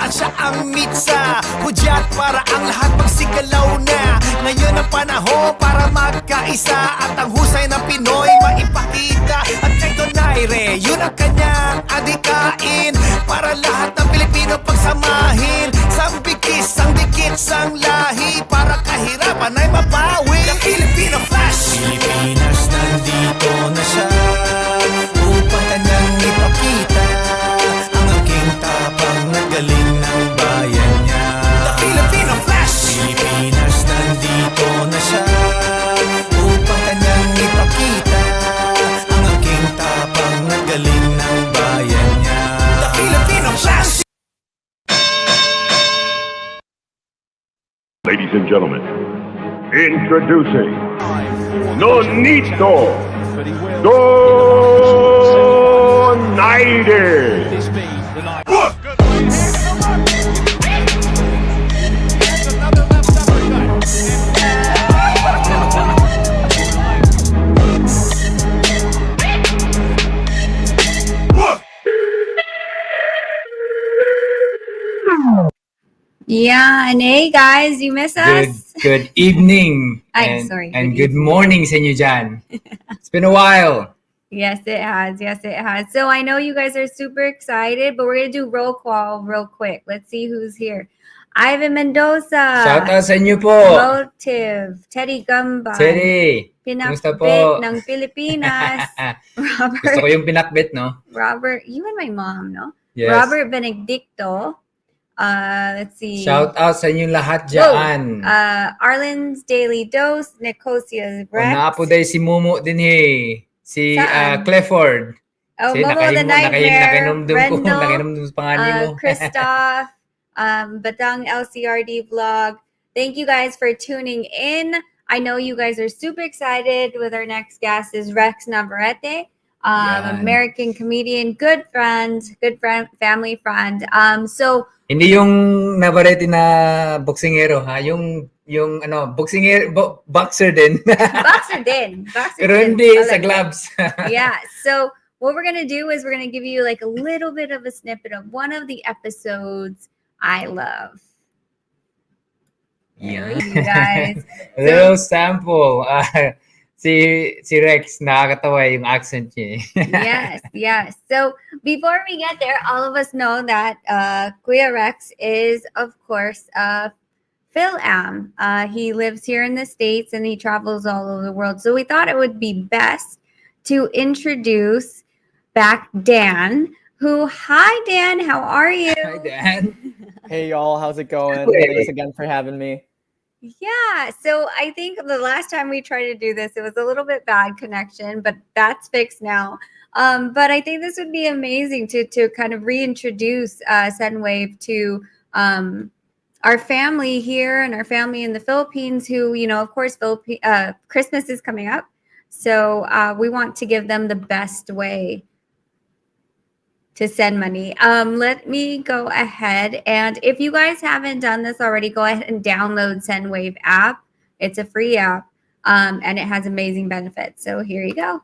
at siya ang mitsa. Hudyat para ang lahat magsigalaw na. Ngayon ang panahon para magkaisa, at ang husay ng Pinoy maipakita. At kay Donaire, yun ang kanyang adikain, para lahat ng Pilipino pagsamahin. Sang bigis, sang dikit, sang lahi, para kahirapan ay mabawi. The Filipino Flash! Pilipinas, nandito na siya upang kanyang ipakita ang aking tapang na galing ng bayan niya. The Filipino Flash! Pilipinas, nandito na siya upang kanyang ipakita ang aking tapang na galing ng bayan niya. The Filipino Flash! Ladies and gentlemen, introducing Nonito Yeah, and hey guys, you miss us? Good evening. Sorry. And good morning sa inyo dyan. It's been a while. Yes, it has. Yes, it has. So I know you guys are super excited, but we're going to do roll call real quick. Let's see who's here. Ivan Mendoza. Shout out sa inyo po. Motive. Teddy Gamba. Teddy. Kumusta po? Pinakbit ng Pilipinas. Robert. Gusto ko yung pinakbit, no? Robert, you and my mom, no? Yes. Robert Benedicto. Let's see. Shout out sa inyo lahat dyan. Arlen's Daily Dose. Nicosia Rex. Na po dahil si Momo din Si Clifford. Oh, Momo the Nightmare. Nakinomdum sa pangalan mo. Christoph. Batang LCRD Vlog. Thank you guys for tuning in. I know you guys are super excited with our next guest is Rex Navarrete. American comedian, good friend, family friend. So hindi yung Navarrete na boksingero ha, yung boksingero, boxer din. boxer din. Pero hindi sa gloves. Yeah. So what we're gonna do is we're gonna give you like a little bit of a snippet of one of the episodes I love. Yeah, you guys. A little sample. Si Rex, nakakatawa yung accent niya. Yes. So before we get there, all of us know that Kuya Rex is, of course, Fil-Am. He lives here in the States and he travels all over the world. So we thought it would be best to introduce back Dan, hi Dan, how are you? Hi Dan. Hey y'all, how's it going? Thanks again for having me. Yeah, so I think the last time we tried to do this, it was a little bit bad connection, but that's fixed now. But I think this would be amazing to kind of reintroduce Sendwave to our family here and our family in the Philippines who, of course, Christmas is coming up. So we want to give them the best way to send money. Let me go ahead, and if you guys haven't done this already, go ahead and download Sendwave app. It's a free app, and it has amazing benefits. So here you go.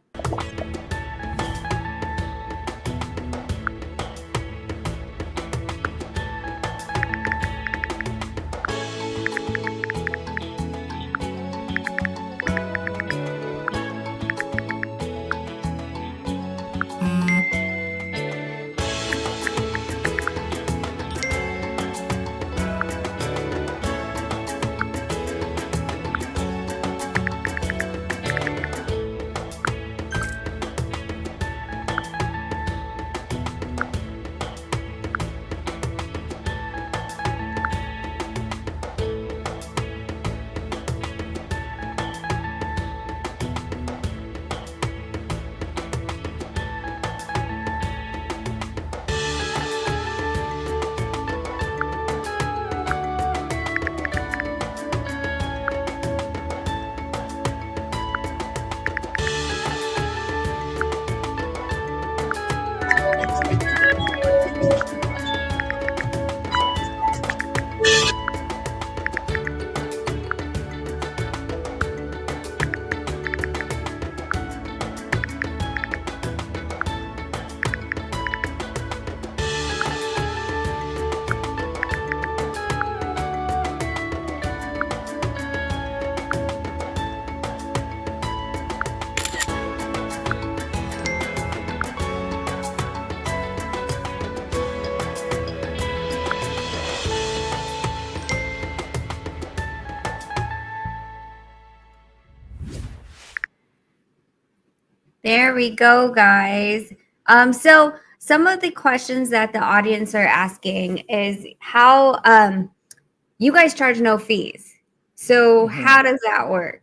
There we go, guys. So some of the questions that the audience are asking is how you guys charge no fees. So how does that work?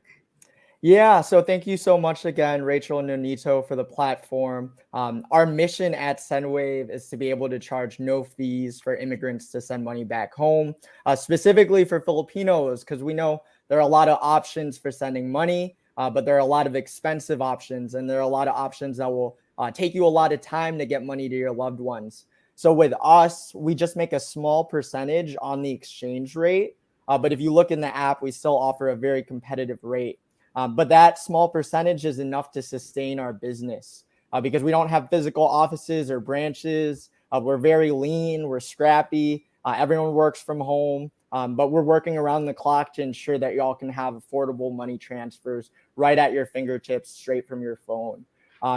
Yeah, so thank you so much again, Rachel and Nonito, for the platform. Our mission at SendWave is to be able to charge no fees for immigrants to send money back home, specifically for Filipinos, because we know there are a lot of options for sending money, but there are a lot of expensive options, and there are a lot of options that will take you a lot of time to get money to your loved ones. So with us, we just make a small percentage on the exchange rate. But if you look in the app, we still offer a very competitive rate. But that small percentage is enough to sustain our business because we don't have physical offices or branches. We're very lean, we're scrappy, everyone works from home, but we're working around the clock to ensure that y'all can have affordable money transfers right at your fingertips, straight from your phone.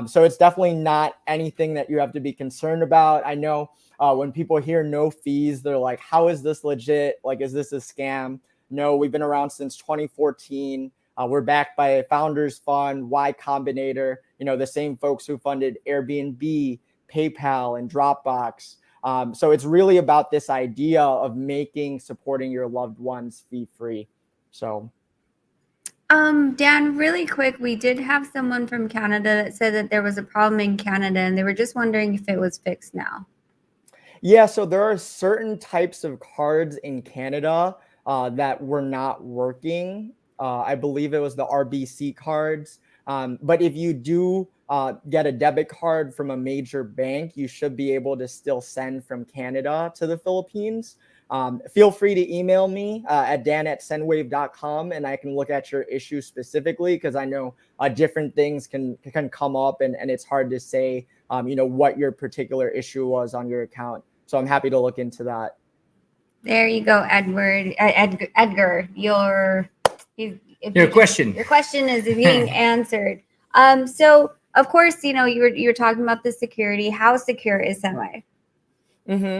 So it's definitely not anything that you have to be concerned about. I know when people hear no fees, they're like, how is this legit? Like, is this a scam? No, we've been around since 2014. We're backed by a founders fund, Y Combinator, the same folks who funded Airbnb, PayPal, and Dropbox. So it's really about this idea of supporting your loved ones fee free. So. Dan, really quick, we did have someone from Canada that said that there was a problem in Canada and they were just wondering if it was fixed now. Yeah, so there are certain types of cards in Canada that were not working. I believe it was the RBC cards. But if you do get a debit card from a major bank, you should be able to still send from Canada to the Philippines. Feel free to email me at dan@sendwave.com and I can look at your issue specifically because I know different things can come up and it's hard to say, what your particular issue was on your account. So I'm happy to look into that. There you go, Edward. Edgar, your question. Your question is being answered. So of course, you're talking about the security. How secure is SendWave?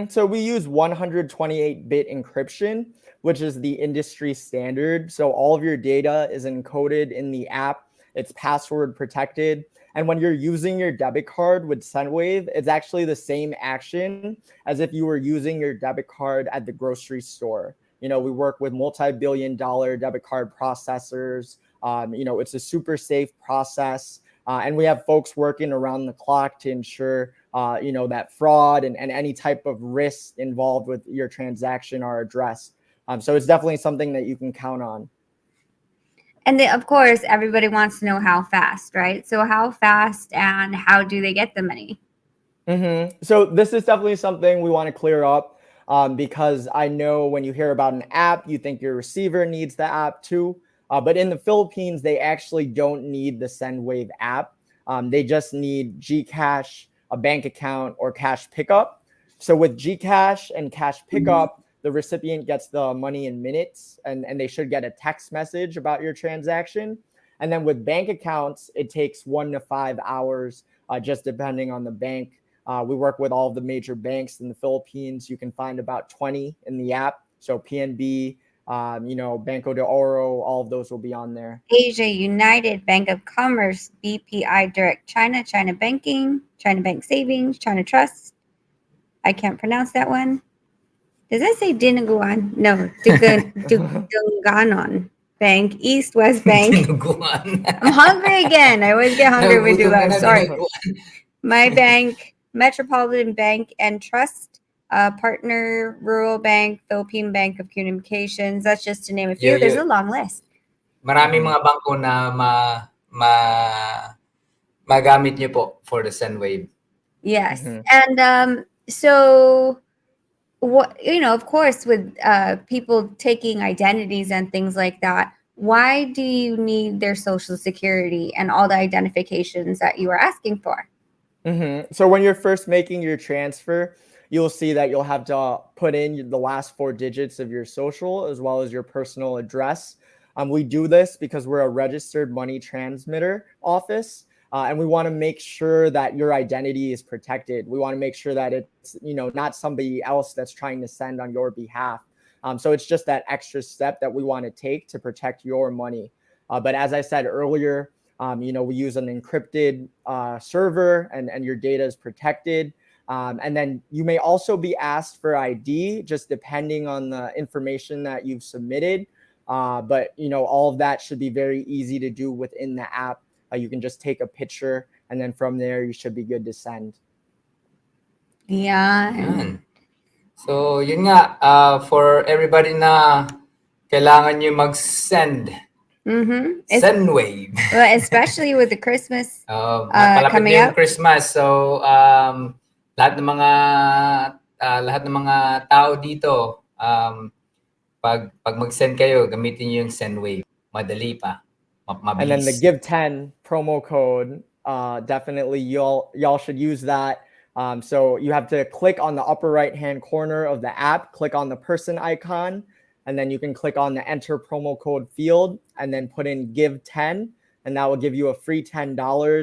So we use 128-bit encryption, which is the industry standard. So all of your data is encoded in the app. It's password protected. And when you're using your debit card with SendWave, it's actually the same action as if you were using your debit card at the grocery store. We work with multi-billion-dollar debit card processors. It's a super safe process. And we have folks working around the clock to ensure, that fraud and any type of risk involved with your transaction are addressed. So it's definitely something that you can count on. And of course, everybody wants to know how fast, right? So how fast and how do they get the money? So this is definitely something we want to clear up because I know when you hear about an app, you think your receiver needs the app too. But in the Philippines, they actually don't need the SendWave app. They just need GCash, a bank account, or cash pickup. So with GCash and cash pickup, the recipient gets the money in minutes and they should get a text message about your transaction. And then with bank accounts, it takes 1 to 5 hours, just depending on the bank. We work with all of the major banks in the Philippines. You can find about 20 in the app. So PNB, Banco de Oro, all of those will be on there. Asia United, Bank of Commerce, BPI Direct China, China Banking, China Bank Savings, China Trust. I can't pronounce that one. Does that say Dinaguan? No, Dunganon Bank, East West Bank. I'm hungry again. I always get hungry when we do that. Sorry. My bank, Metropolitan Bank and Trust, Partner Rural Bank, Philippine Bank of Communications. That's just to name a few. There's a long list. Maraming mga bangko na magamit niyo po for the SendWave. Yes. And so what, of course, with people taking identities and things like that, why do you need their social security and all the identifications that you are asking for? So when you're first making your transfer, you'll see that you'll have to put in the last 4 digits of your social as well as your personal address. We do this because we're a registered money transmitter office. And we want to make sure that your identity is protected. We want to make sure that it's, not somebody else that's trying to send on your behalf. So it's just that extra step that we want to take to protect your money. But as I said earlier, We use an encrypted server, and your data is protected. And then you may also be asked for ID, just depending on the information that you've submitted. But all of that should be very easy to do within the app. You can just take a picture, and then from there you should be good to send. Yeah. Yan. So, yun nga, for everybody na kailangan nyo mag-send, send wave. Well, especially with the Christmas Palapit coming na yung up. Christmas. So, lahat ng mga tao dito, pag mag-send kayo, gamitin nyo yung send wave. Madali pa. Mabilis. And then the Give 10 promo code, definitely y'all should use that. So you have to click on the upper right hand corner of the app, click on the person icon, and then you can click on the enter promo code field and then put in Give 10, and that will give you a free $10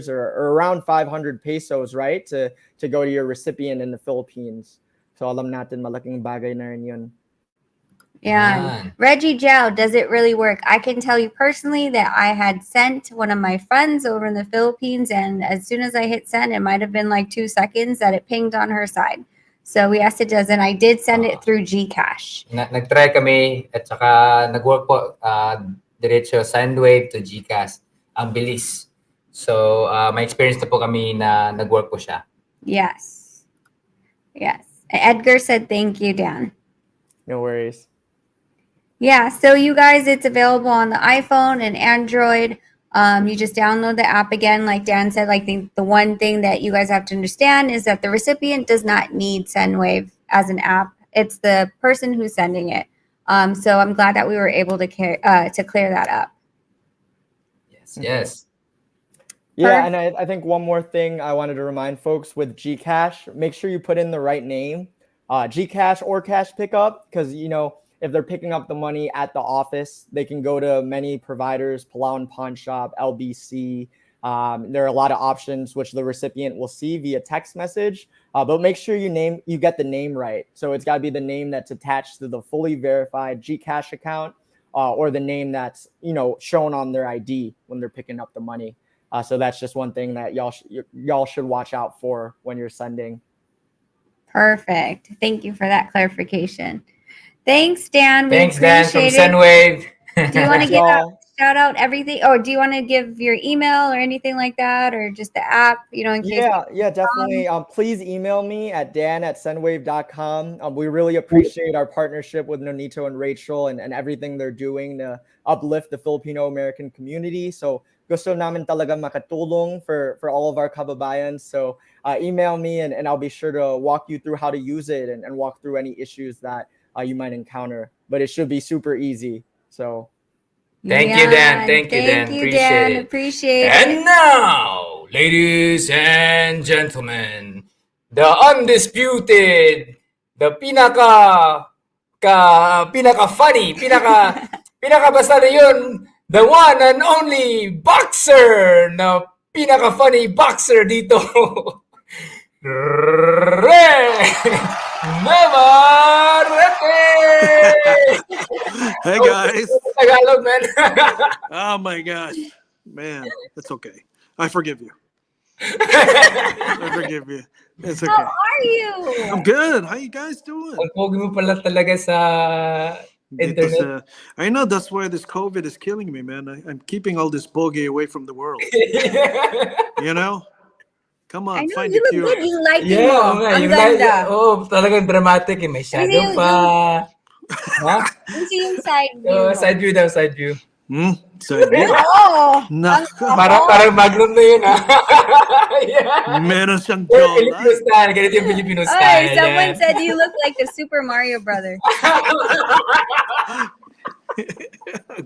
or around 500 pesos, right, to go to your recipient in the Philippines. So alam natin, malaking bagay na rin yun. Yeah. Reggie Gel, does it really work? I can tell you personally that I had sent one of my friends over in the Philippines, and as soon as I hit send, it might have been like 2 seconds that it pinged on her side. So yes, it does. And I did send it through GCash. Nag-try kami at saka nag-work po diretso Sendwave to GCash. Ang bilis. So may experience na po kami na nag-work po siya. Yes. Yes. Edgar said thank you, Dan. No worries. Yeah, so you guys, it's available on the iPhone and Android. You just download the app again. Like Dan said, like the one thing that you guys have to understand is that the recipient does not need SendWave as an app. It's the person who's sending it. So I'm glad that we were able to clear that up. Yes. Yeah, and I think one more thing I wanted to remind folks with GCash, make sure you put in the right name, GCash or Cash Pickup, because if they're picking up the money at the office, they can go to many providers, Fil-Am Pawn Shop, LBC. There are a lot of options which the recipient will see via text message, but make sure you get the name right. So it's got to be the name that's attached to the fully verified GCash account, or the name that's shown on their ID when they're picking up the money. So that's just one thing that y'all should watch out for when you're sending. Perfect. Thank you for that clarification. Thanks, Dan. Thanks, Dan from Sendwave. Do you want to shout out everything, or do you want to give your email or anything like that, or just the app? In case. Yeah, definitely. Please email me at dan@sendwave.com. We really appreciate our partnership with Nonito and Rachel and everything they're doing to uplift the Filipino American community. So gusto namin talaga makatulong for all of our kababayans. So email me and I'll be sure to walk you through how to use it and walk through any issues that you might encounter. But it should be super easy. So Thank you, Dan. Thank you, Dan. Appreciate it. And now, ladies and gentlemen, the undisputed, the pinaka funny, pinaka basta na yun, the one and only boxer na pinaka funny boxer dito. Navarrete! Hey guys. Tagalog, man. Oh my gosh. Man, it's okay. I forgive you. I forgive you. It's okay. How are you? I'm good. How you guys doing? Ang pogi mo pala talaga sa internet. I know that's why this COVID is killing me, man. I'm keeping all this bogey away from the world. Come on, find you the look cure. good. You like me. Ang ganda. Talagang dramatic. May shadow pa. Ha? Into yung side view. Side view daw, side view. Side view. Parang magnum na yun, ha? Yeah. Meron siyang jaw. Filipino style. Ganito yung Filipino style. Someone said you look like the Super Mario brother.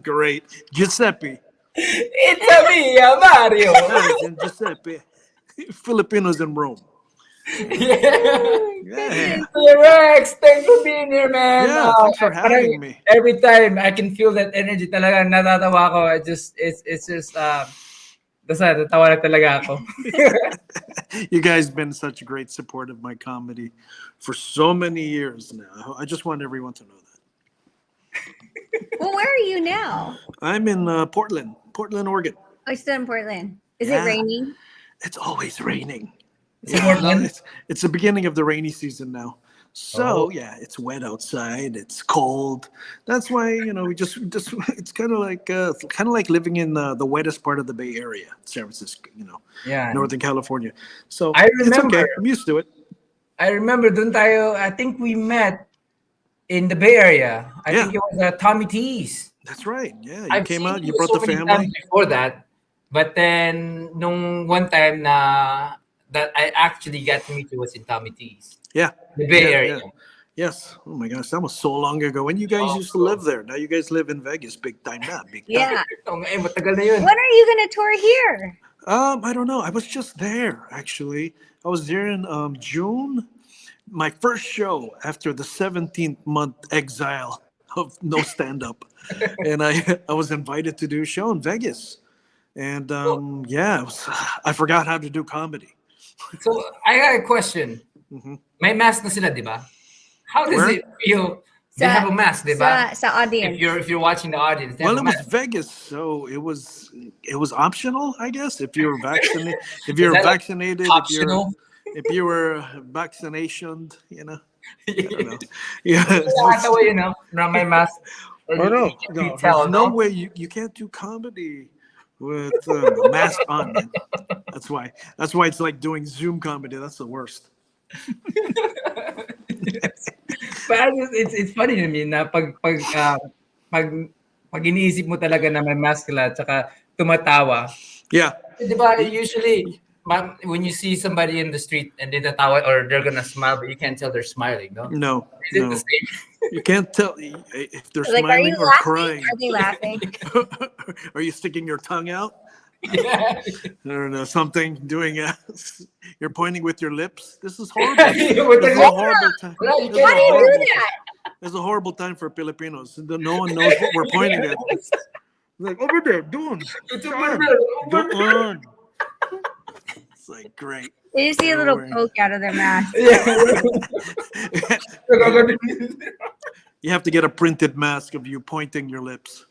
Great. Giuseppe. It's a me, Mario. Giuseppe. Filipinos in Rome. Yeah. Rex, thanks for being here, man. Yeah, thanks for having me. Every time I can feel that energy talaga, natatawa ko. It's just natawa na talaga ako. You guys been such great support of my comedy for so many years now. I just want everyone to know that. Well, where are you now? I'm in Portland, Oregon. Oh, it's still in Portland. Is Yeah. it raining? It's always raining. In Portland? It's the beginning of the rainy season now. So Oh. yeah, it's wet outside. It's cold. That's why we just it's kind of like living in the wettest part of the Bay Area, San Francisco. Yeah. Northern California. So I it's okay. remember. I'm used to it. I remember dun tayo, I think we met in the Bay Area. I Yeah. think it was Tommy T's. That's right. Yeah, you I've came seen out. You you brought so the many family. times before that. But then, nung one time that I actually got to meet you was in Tommy T's. Yeah. The Bay Yeah, Area. yeah. Yes. Oh my gosh, that was so long ago. When you guys used to live there. Now you guys live in Vegas, big time now, big time. Yeah. Matagal na yun. When are you gonna tour here? I don't know. I was just there actually. I was there in June. My first show after the 17th month exile of no stand up, and I was invited to do a show in Vegas, and yeah, I forgot how to do comedy. So, I got a question. Mhm. May mask na sila, di ba? How does Where? it feel? They have a mask, di ba? Sa audience. If you're watching the audience, they Well, have it a was mask. Vegas, so it was optional, I guess. If you're vaccinated, if you're that like vaccinated, optional? if you were vaccinationed, I don't know. Yeah, Nakakatawa yun, no? Na may mask. I know. You No, tell, there's no no? way you can't do comedy with a mask on, man. That's why it's like doing Zoom comedy. That's the worst. But it's funny to me na pag iniisip mo talaga na may mask sila tsaka tumatawa. Yeah. Di ba, usually, when you see somebody in the street and they tatawa or they're gonna smile, but you can't tell they're smiling, no? No. Is it No. the same? You can't tell if they're Like, are you smiling or laughing? crying. Are they laughing? Are you sticking your tongue out? Yeah. I don't know, something doing you're pointing with your lips. This is horrible. With the This is a lips? horrible time. Wala, you This is Why a do you do horrible that? time. It's a horrible time for Filipinos. No one knows what we're pointing at. Like over there, doon. It's over there, over there. Doon. It's like great. They just see a little Wearing- poke out of their mask. You have to get a printed mask of you pointing your lips.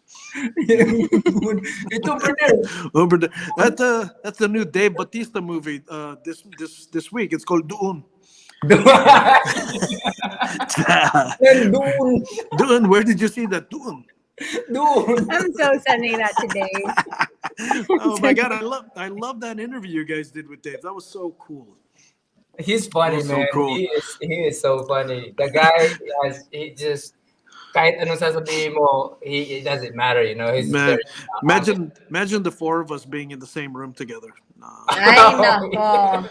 It's over there. Over there. That's the new Dave Bautista movie. This week. It's called Doon. Doon. Doon. Where did you see that? Doon. Doon. I'm so sending that today. Oh my god, I love that interview you guys did with Dave. That was so cool. He's funny, So man. cool. He is so funny. The guy he just kahit ano sasabihin mo, it doesn't matter, you know. He's Man, very, imagine the four of us being in the same room together. Ay, nako.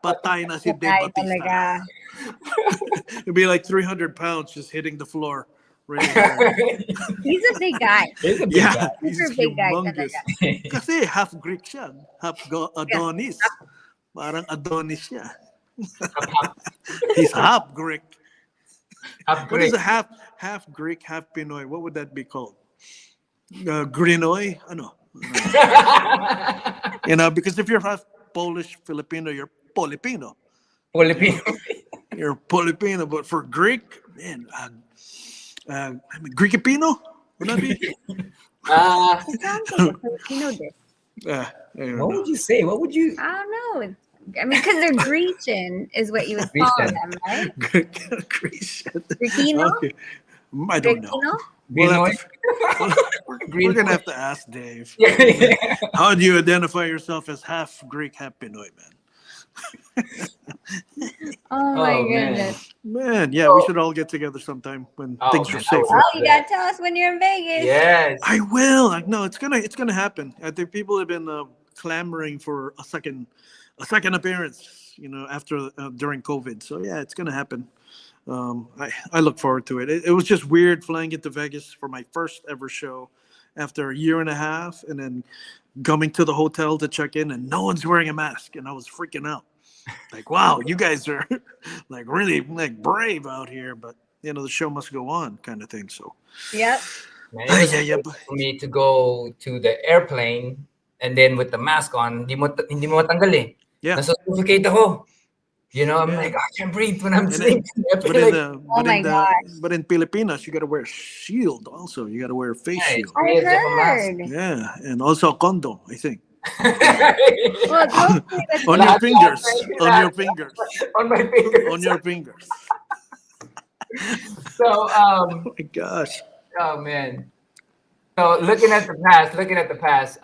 Patay na si Dave Patay Bautista. talaga. It'd be like 300 pounds just hitting the floor. Really hard. He's a big guy. he's a big Yeah, guy. he's Super big guy humongous. talaga. Kasi half Greek siya, half Adonis. Parang Adonis siya. He's half Greek. Half What is Greek. a half Greek, half Pinoy? What would that be called? Grinoy? Ano? Because if you're half Polish, Filipino, you're Polipino. Filipino. You're Polipino, but for Greek, man, Greekipino? Would that be? It sounds like a Filipino dish. I don't What know. would you say? What would you? I don't know. I mean, because they're Grecian is what you would call Grecian. them, right? Grecian. Grekino? Okay. I don't know. Grekino? We'll have Grinoy? we're gonna have to ask Dave. Yeah. How do you identify yourself as half Greek, half Pinoy, man? Oh my Oh, man. goodness. Man, yeah, we should all get together sometime when Oh, things are man, safe. Oh, you gotta tell us when you're in Vegas. Yes. I will. No, it's gonna happen. I think people have been clamoring for a second appearance. After during COVID. So yeah, it's gonna happen. I look forward to it. It was just weird flying into Vegas for my first ever show after a year and a half, and then coming to the hotel to check in, and no one's wearing a mask, and I was freaking out. Like, wow, you guys are like really like brave out here, but the show must go on, kind of thing. So Yep. Man, it was yeah, great for me to go to the airplane and then with the mask on, hindi mo matanggal eh. Yeah. Nasuffocate ako. I'm Yeah. like, I can't breathe when I'm And sleeping. I but feel in like, the Oh my gosh. but in Pilipinas, you got to wear shield also. You got to wear a face yeah, it's shield. I weird to have a mask. heard. Yeah, and also a condom, I think. Well, hopefully that's On your Lahat, fingers. lahat, On your lahat, fingers. on my On fingers. your fingers. So, Oh my gosh. oh man. So looking at the past,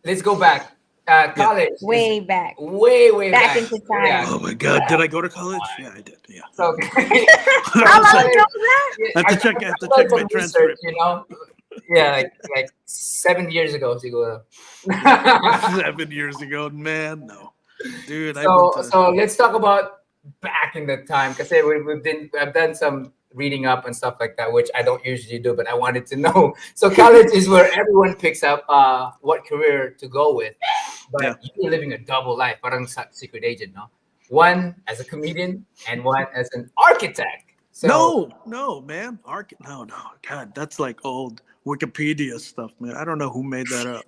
let's go back. Yeah. College is way back, way back back. into Yeah. time. Oh my God. Did I go to college? Yeah, I did. Yeah. So How long college, ago was I have to check. I have to check my transcript. Yeah, like 7 years ago, siguro. 7 years ago, man. No, dude. I went So to. so let's talk about back in the time because I've done some reading up and stuff like that, which I don't usually do, but I wanted to know. So college is where everyone picks up what career to go with, but Yeah. you're living a double life, parang secret agent, no? One as a comedian and one as an architect. So No, man. No. God, that's like old Wikipedia stuff, man. I don't know who made that up.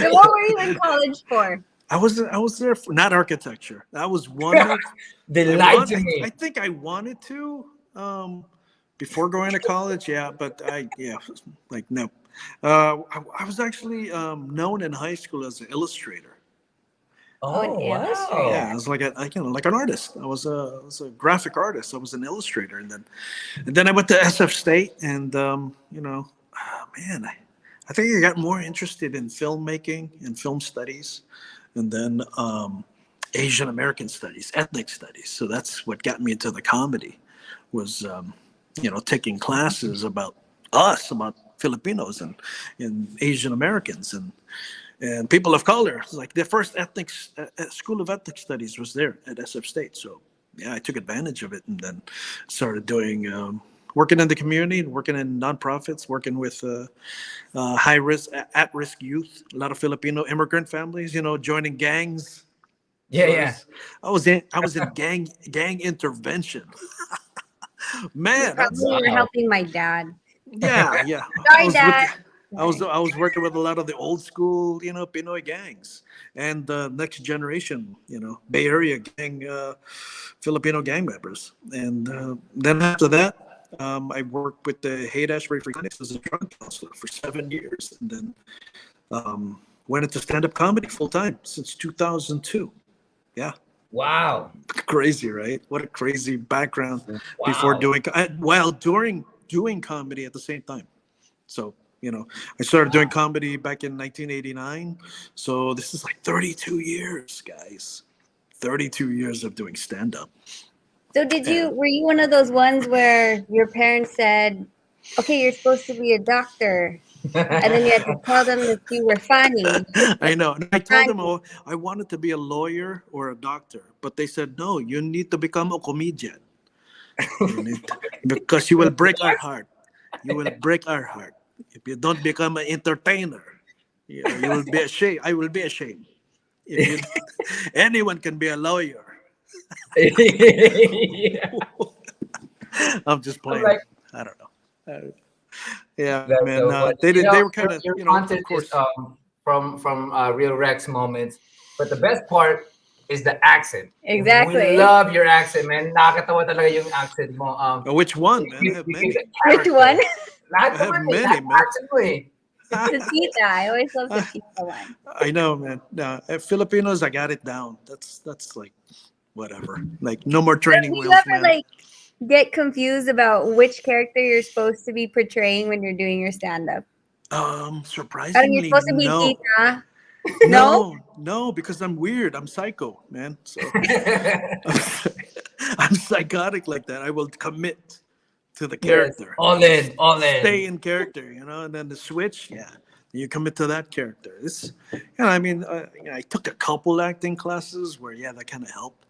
So what were you in college for? I was there for not architecture. That was one of they I lied to I me. think I wanted to before going to college. Yeah, but like no. I was actually known in high school as an illustrator. Oh, an illustrator. Yeah, I was like like an artist. I was a graphic artist. I was an illustrator, and then I went to SF State, and man, I think I got more interested in filmmaking and film studies, and then Asian American studies, ethnic studies. So that's what got me into the comedy, was taking classes about us, about Filipinos and Asian Americans and people of color. Like the first school of ethnic studies was there at SF State. So yeah, I took advantage of it and then started doing working in the community, working in nonprofits, working with high risk, at risk youth. A lot of Filipino immigrant families, joining gangs. Yeah, So yeah. I was in gang intervention. You Man, that's probably were helping my dad. yeah. Sorry, Dad. I was working with a lot of the old school, Pinoy gangs and the next generation, Bay Area gang, Filipino gang members. And then after that, I worked with the Haight Ashbury Free Clinics as a drug counselor for 7 years, and then went into stand-up comedy full time since 2002. Yeah. Wow. Crazy, right? What a crazy background before during doing comedy at the same time. So, I started doing comedy back in 1989. So this is like 32 years, guys. 32 years of doing stand-up. So were you one of those ones where your parents said, okay, you're supposed to be a doctor, and then you had to tell them that you were funny? I know. And I told them, I wanted to be a lawyer or a doctor, but they said, no, you need to become a comedian. Because you will break our heart. You will break our heart. If you don't become an entertainer, you will be ashamed. I will be ashamed. Anyone can be a lawyer. Yeah. I'm just playing. like- I don't know. Yeah, That's man. so funny. They were kind of, your of content course. is from Real Rex moments, but the best part is the accent. Exactly. We love your accent, man. Nakakatawa talaga yung accent mo. Which one, man? I have You many. get the Which character. one? Lahat I have naman, many, lahat man. accent mo eh. The tita. I always love the tita one. I know, man. No, Filipinos, I got it down. That's like whatever. Like no more training Do you wheels, ever man. get confused about which character you're supposed to be portraying when you're doing your stand-up? Parang you're Surprisingly, supposed to be no. tita. No? No, because I'm weird. I'm psycho, man. So I'm psychotic like that. I will commit to the character. All in. Stay in character, and then the switch, yeah. You commit to that character. I took a couple acting classes where, that kind of helped.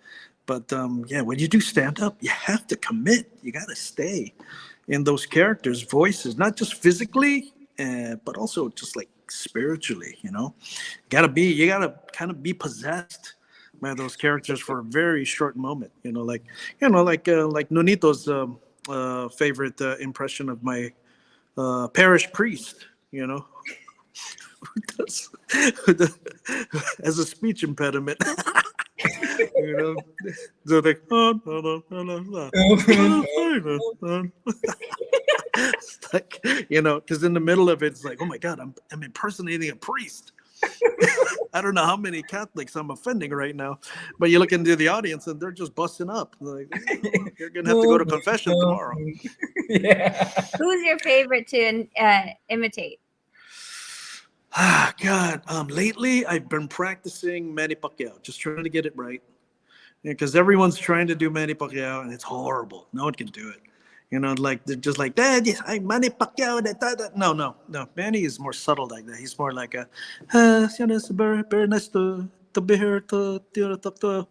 But when you do stand up, you have to commit. You got to stay in those characters' voices, not just physically, but also just like spiritually. You gotta kind of be possessed by those characters for a very short moment. Like Nonito's favorite impression of my parish priest. who has a speech impediment. You know, they're like, oh, no, no, no, no, no. It's like, you know, because in the middle of it, it's like, oh my God, I'm impersonating a priest. I don't know how many Catholics I'm offending right now, but you look into the audience and they're just busting up. Like, "Oh, you're gonna have to go to confession tomorrow." Yeah. Who's your favorite to imitate? Ah, God. Lately I've been practicing Manny Pacquiao, just trying to get it right. Because everyone's trying to do Manny Pacquiao and it's horrible. No one can do it. You know, like they're just like, Dad, yes, I'm Manny Pacquiao. That. No, no, no. Manny is more subtle like that. He's more like you know, it's very, very nice to be here to, you know, talk to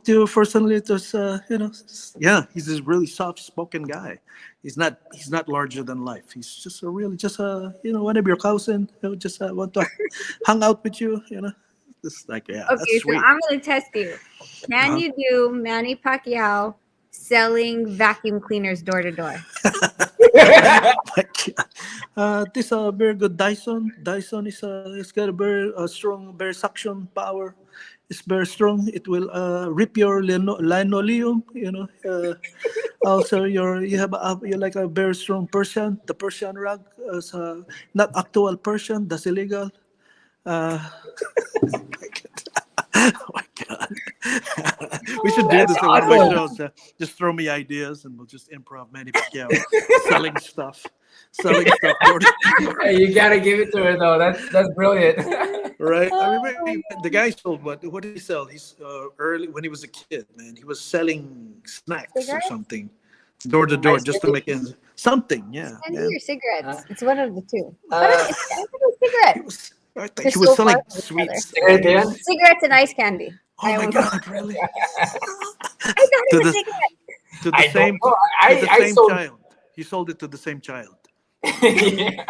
you personally. Just, you know, yeah, he's this really soft-spoken guy. He's not larger than life. He's just a really, just you know, one of your cousin. You know, just want to hang out with you. You know, just like, yeah, that's Okay, so sweet. I'm gonna test you. Can Uh-huh. you do Manny Pacquiao selling vacuum cleaners door to door? This very good Dyson. Dyson is it's got a very strong, very suction power. It's very strong. It will rip your linoleum. You know. Also, you have you like a very strong Persian. The Persian rug is not actual Persian. That's illegal. Uh, oh my God. We should do That's this at one of my awesome. shows. Just throw me ideas and we'll just improv Manny Pacquiao selling stuff. Selling stuff. Hey, you gotta give it to her though. That's brilliant. Right? I mean, the guy sold what did he sell? He's early when he was a kid, man. He was selling snacks or Cigarettes? something, door to door, Ice just to candy? make ends. Something, yeah. Candy Man. or cigarettes? It's one of the two. Uh, But I think it's cigarettes. I think They're he was so selling far from each other. sweets. Cigarette Dan? Cigarettes and ice candy. Oh my God, really? I thought it To was the cigarettes. to the I same don't know. to the I same sold. child. He sold it to the same child. Yeah.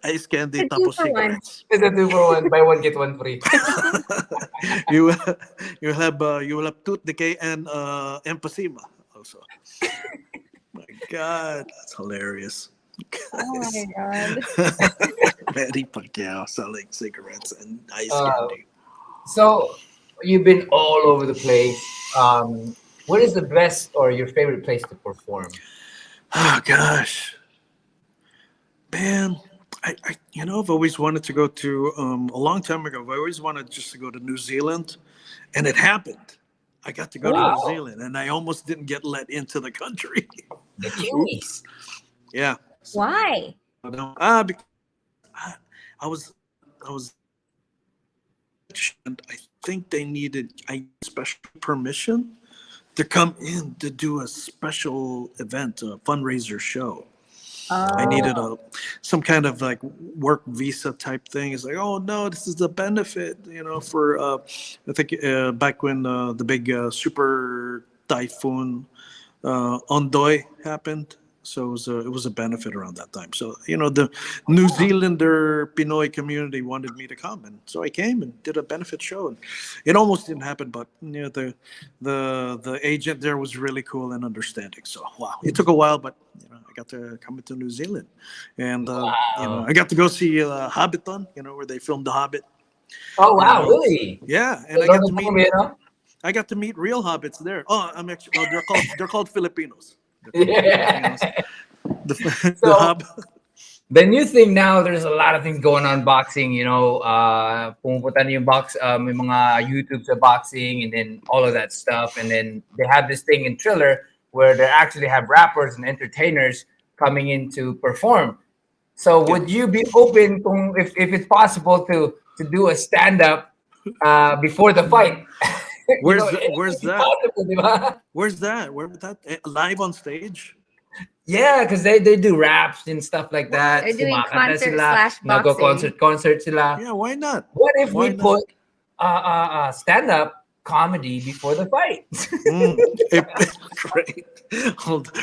Ice candy, It's a 2 tapos for 1. cigarettes. It's a 2-for-1. Buy one get one free. you you will have tooth decay and emphysema also. My God, that's hilarious. Oh my God. Manny Pacquiao selling cigarettes and ice Uh, candy. So you've been all over the place. What is the best or your favorite place to perform? Oh gosh, man, I you know I've always wanted to go to a long time ago. I always wanted just to go to New Zealand, and it happened. I got to go to Wow. New Zealand, and I almost didn't get let into the country. The Kiwis. Yeah. Why? Because I was and I think they needed a special permission to come in to do a special event, a fundraiser show. I needed some kind of like work visa type thing. It's like, oh no, this is a benefit, you know, for I think back when the big super typhoon Ondoy happened. So it was a benefit around that time. So you know the New Zealander Pinoy community wanted me to come, and so I came and did a benefit show. And it almost didn't happen, but you know the agent there was really cool and understanding. So wow, it took a while, but you know I got to come into New Zealand, and you know I got to go see Hobbiton, you know where they filmed The Hobbit. Oh wow, And, really? Yeah, and I got to meet real hobbits there. Oh, I'm actually they're called Filipinos. Yeah. The So- Hobbit. The new thing now, there's a lot of things going on boxing, you know, pumupunta na yung may mga YouTube sa boxing and then all of that stuff. And then they have this thing in Triller where they actually have rappers and entertainers coming in to perform. So would you be open if it's possible to do a stand-up before the fight? Where's Where's that? Where's that? Where was that? Live on stage? Yeah, because they do raps and stuff like that. They're doing Sumakanta concert sila, slash boxing. concert sila. Yeah, why not? What if Why we not? put stand-up comedy before the fight? Great.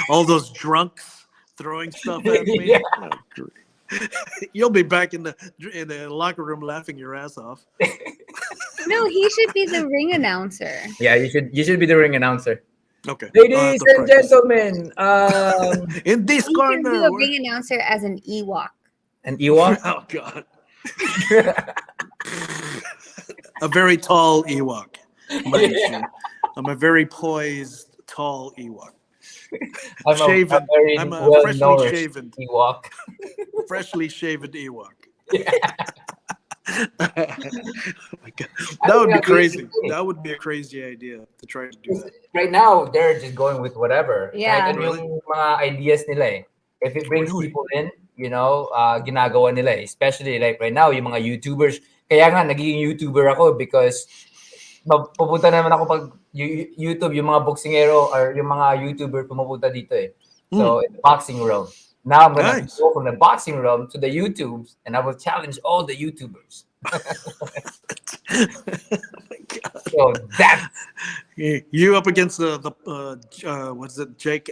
All those drunks throwing stuff at me. Yeah. Oh, great. You'll be back in the locker room laughing your ass off. No, he should be the ring announcer. Yeah, you should be the ring announcer. Okay. Ladies and gentlemen, in this He can do corner. a ring announcer as an Ewok. An Ewok? Oh God. A very tall Ewok, mind you. I'm a very poised, tall Ewok. A Shaven. I'm very a well freshly nourished shaven, Ewok. freshly shaven Ewok. Oh my God. I That think would be that'd be crazy. interesting. That would be a crazy idea to try to do that. Right now, they're just going with whatever. Yeah. Kahit ano Really? yung mga ideas nila eh. If it brings Really? people in, ginagawa nila eh. Especially like right now, yung mga YouTubers. Kaya nga, naging YouTuber ako because pupunta naman ako pag YouTube, yung mga boxingero or yung mga YouTuber pumupunta dito eh. So, in the boxing realm. Now I'm gonna Nice. go from the boxing realm to the YouTubes and I will challenge all the YouTubers. Oh my God. So that's You up against the what's it, Jake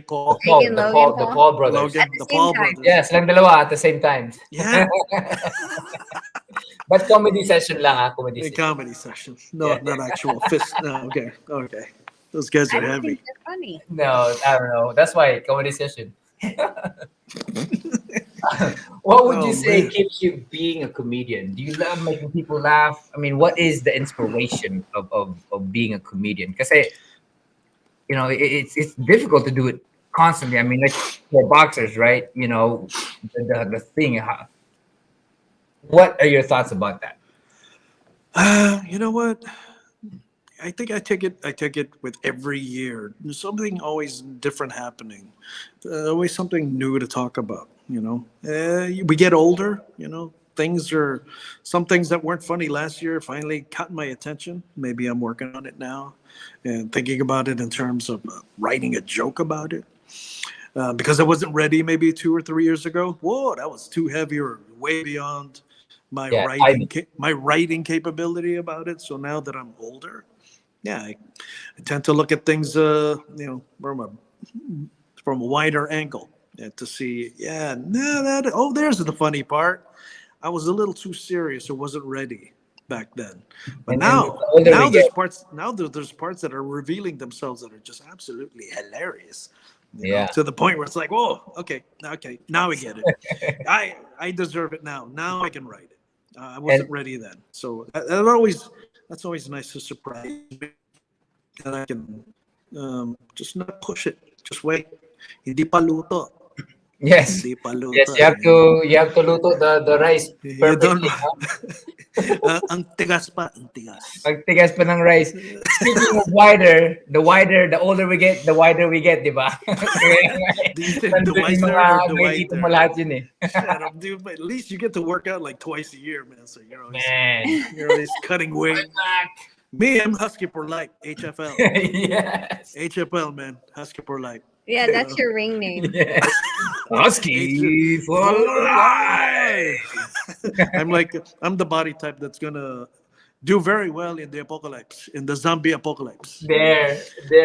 Paul, Jake and Logan the Paul? Paul brothers. At Logan, the the same Paul time. brothers. Yes, lang dalawa at the same time. Yeah. But comedy session lang comedy A session. comedy session. No, Yeah. not actual fist. No, okay. Okay. Those guys I are don't heavy. think they're funny. No, I don't know. That's why comedy session. What would Oh, you say man. keeps you being a comedian? Do you love making people laugh? I mean, what is the inspiration of being a comedian? Because it's difficult to do it constantly. I mean, like for boxers, right? The thing. What are your thoughts about that? You know what? I think I take it with every year. There's something always different happening. Always something new to talk about. We get older. Some things that weren't funny last year finally caught my attention. Maybe I'm working on it now, and thinking about it in terms of writing a joke about it. Because I wasn't ready maybe 2 or 3 years ago. Whoa, that was too heavy or way beyond my Yeah, writing capability about it. So now that I'm older, yeah, I tend to look at things, from a wider angle, to see, yeah, no, there's the funny part. I was a little too serious. I wasn't ready back then. But and now, the older we get, there's parts that are revealing themselves that are just absolutely hilarious. yeah. To the point where it's like, whoa, okay, now I get it. I deserve it now. Now I can write it. I wasn't ready then. So that's always nice to surprise me. And I can just not push it. Just wait. Hindi pa luto. Yes. Hindi pa luto. Yes, you have to luto the rice You don't perfectly. ang tigas pa, ang tigas. Magtigas pa ng rice. Speaking of the older we get, the wider we get, di ba? Do you think the Nandun yung wiser mga or the makikita whiter? mo lahat yun eh. Shut up, dude. But at least you get to work out like twice a year, man. So Man. you're always cutting weight. Me, I'm Husky for life. HFL. Yes. HFL, man. Husky for life. Yeah, that's your ring name. Yes. Husky for life. I'm the body type that's gonna do very well in the apocalypse, in the zombie apocalypse. There,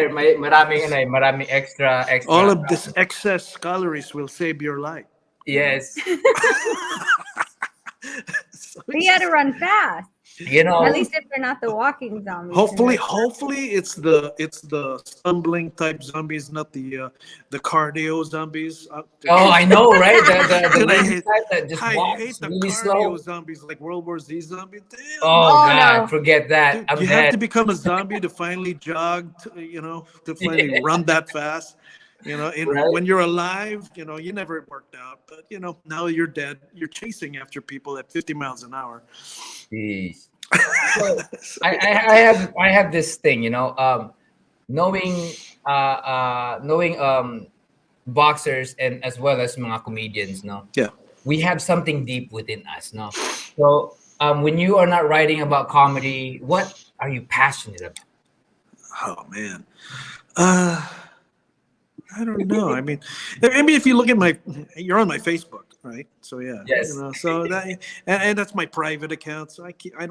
maraming extra. All of this excess calories will save your life. Yes. But you had to run fast. At least if they're not the walking zombies. Hopefully it's the stumbling type zombies, not the cardio zombies. Oh, I know, right? The I lazy hate, type that just I walks hate the really cardio slow. zombies like World War Z zombies. Damn. Oh, Oh, God, no. forget that. Dude, I'm you dead. have to become a zombie to finally jog, to finally Yeah. run that fast. Right? When you're alive, you never worked out, but now you're dead. You're chasing after people at 50 miles an hour. Jeez. So, I have this thing, knowing boxers and as well as mga comedians, no? Yeah. We have something deep within us, no? So when you are not writing about comedy, what are you passionate about? Oh man. I don't know. I mean, if you look at you're on my Facebook, right? So yeah, Yes. so that and that's my private account. So I kind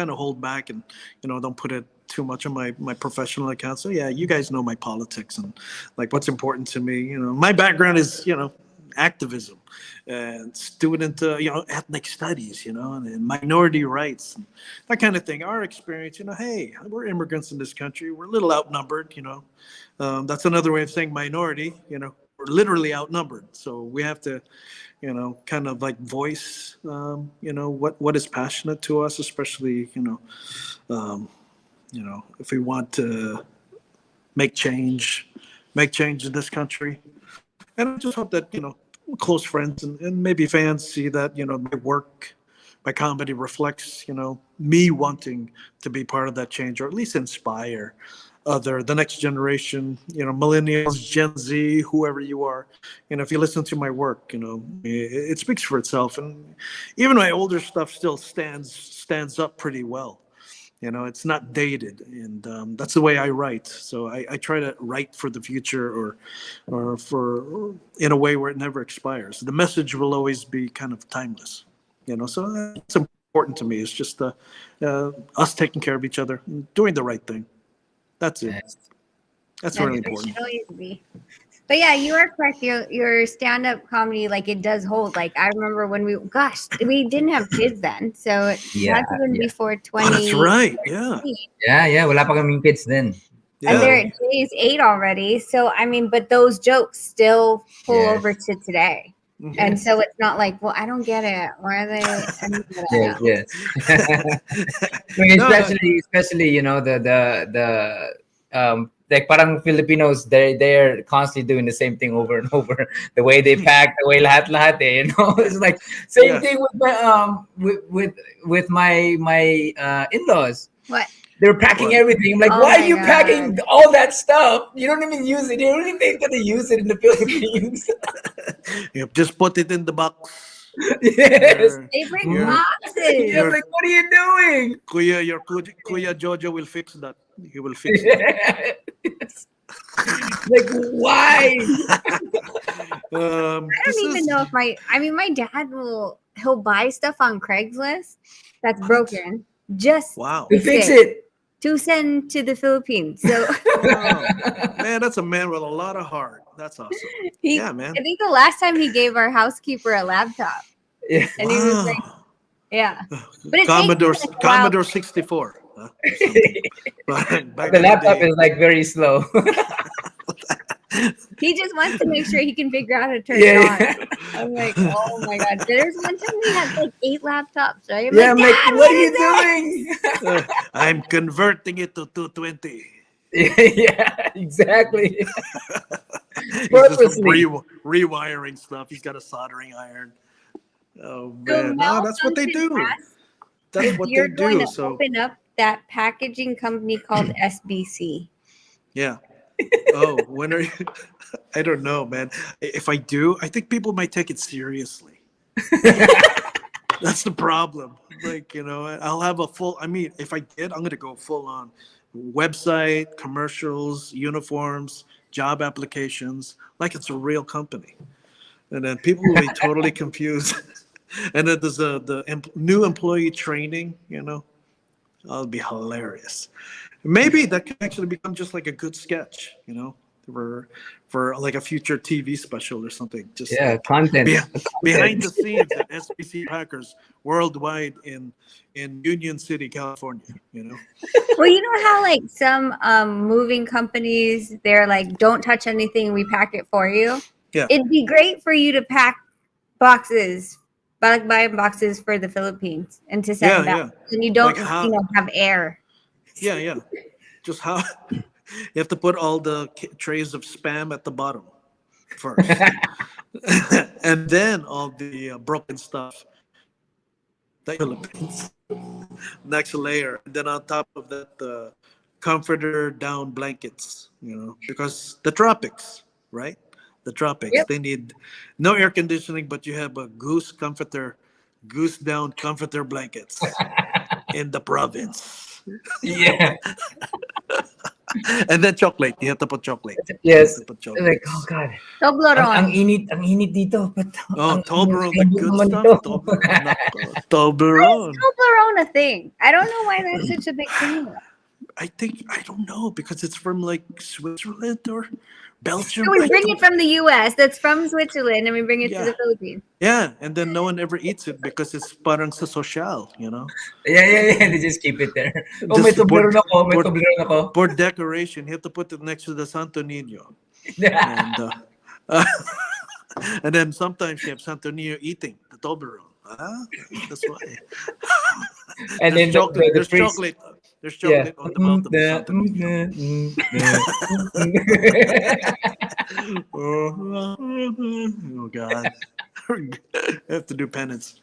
of hold back and don't put it too much on my professional account. So yeah, you guys know my politics and like what's important to me. My background is activism and student ethnic studies, and minority rights, and that kind of thing. Our experience, hey, we're immigrants in this country. We're a little outnumbered, that's another way of saying minority. literally outnumbered. So we have to, kind of like voice, what is passionate to us, especially, if we want to make change, in this country. And I just hope that, close friends and maybe fans see that, my work, my comedy reflects, me wanting to be part of that change, or at least inspire the next generation, millennials, Gen Z, whoever you are. If you listen to my work, it speaks for itself. And even my older stuff still stands up pretty well. It's not dated, and that's the way I write. So I try to write for the future, or for in a way where it never expires. The message will always be kind of timeless. So that's important to me. It's just us taking care of each other, doing the right thing. That's it. That's really important. Should always be. But yeah, you are correct. Your stand-up comedy, like, it does hold. Like, I remember when we didn't have kids then, so it had to been before 20. Oh, that's right. Yeah. Yeah. Wala pa kaming kids then. And Yeah. Jay's 8 already. So I mean, but those jokes still pull Yes. over to today. Mhm. And so it's not like, well, I don't get it. Why are they? I don't get it. Yes. I mean, No, especially like parang Filipinos, they're constantly doing the same thing over and over. The way they pack, the way lahat, it's like same Yeah. thing with my with my in-laws. What? They're packing What? everything. I'm like, Oh why my are you God. packing all that stuff? You don't even use it. You don't even think that they use it in the Philippines. You just put it in the box. Yes. They bring You're- boxes. Yeah, like, what are you doing? Your Kuya Jojo will fix that. He will fix it. Yes. Like, why? I don't even know if my dad he'll buy stuff on Craigslist that's broken just Wow. To fix it. to send to the Philippines. So Wow. Man, that's a man with a lot of heart. That's awesome. Yeah, man. I think the last time he gave our housekeeper a laptop, Yeah. and he was like, Wow. yeah. But it Commodore takes like a while. Commodore 64. Huh? Or something. Back The in laptop day. is like very slow. He just wants to make sure he can figure out how to turn Yeah. it on. I'm like, oh my God. There's one time we had like 8 laptops, right? Yeah, I'm like, "Dad, what are is you it?" doing? I'm converting it to 220. Yeah, exactly. He's just Purposely. rewiring stuff. He's got a soldering iron. Oh So man, no, that's what they malfunction do. asks That's if what you're they going do. to So open up that packaging company called SBC. yeah. Oh, when are you? I don't know, man. If I do, I think people might take it seriously. That's the problem. Like, I'll have a full. I mean, if I did, I'm gonna go full on website, commercials, uniforms, job applications, like it's a real company, and then people will be totally confused. And then there's new employee training. That'll be hilarious. Maybe that could actually become just like a good sketch. For like a future TV special or something. Just Yeah, like content. behind the scenes at SBC Packers worldwide in Union City, California. Well, you know how like some moving companies, they're like, don't touch anything, we pack it for you. Yeah. It'd be great for you to pack boxes, buy boxes for the Philippines and to send Yeah, back. And you don't, Like how- have air. Yeah. Just how you have to put all the trays of spam at the bottom first, and then all the broken stuff. The Philippines. Next layer, and then on top of that, the comforter down blankets. Because the tropics, right? The tropics, Yep. they need no air conditioning, but you have a goose down comforter blankets in the province. Yeah. And then chocolate. You have to put chocolate. Yes. You have to put Like, chocolate. oh God. Toblerone. Ang init dito. But Oh, Toblerone, the ang good naman stuff. ito. Toblerone. Nako, Why Toblerone. is Toblerone a thing? I don't know why that's such a big thing. I don't know, because it's from like Switzerland or Belgium. So we I bring don't- it from the US, that's from Switzerland, and we bring it to Yeah. the Philippines. Yeah, and then no one ever eats it because it's parang sa social, Yeah. They just keep it there. Oh, may Just Toblerone ako. for decoration. You have to put it next to the Santo Niño. And And then sometimes you have Santonino eating the Toblerone. That's why. And then There's the priest. chocolate. There's Yeah. chocolate on the mouth of the Santonino. Oh God. I have to do penance.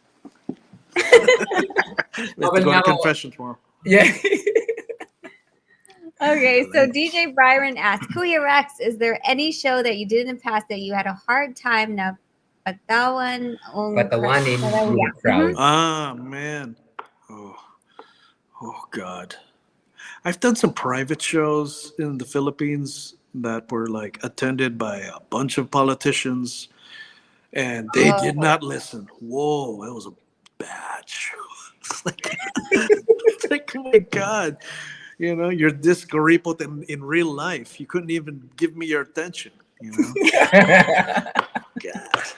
I have to go to confession tomorrow. Yeah. Okay, so DJ Byron asks, Kuya Rex, is there any show that you did in the past that you had a hard time na patawan Patawanin yung Yeah. crowd. Ah, man. Oh God. I've done some private shows in the Philippines that were like attended by a bunch of politicians, and they did not listen. Whoa, that was a bad show. It's like, oh my God. You know, you're this garipot in real life. You couldn't even give me your attention. You know, God,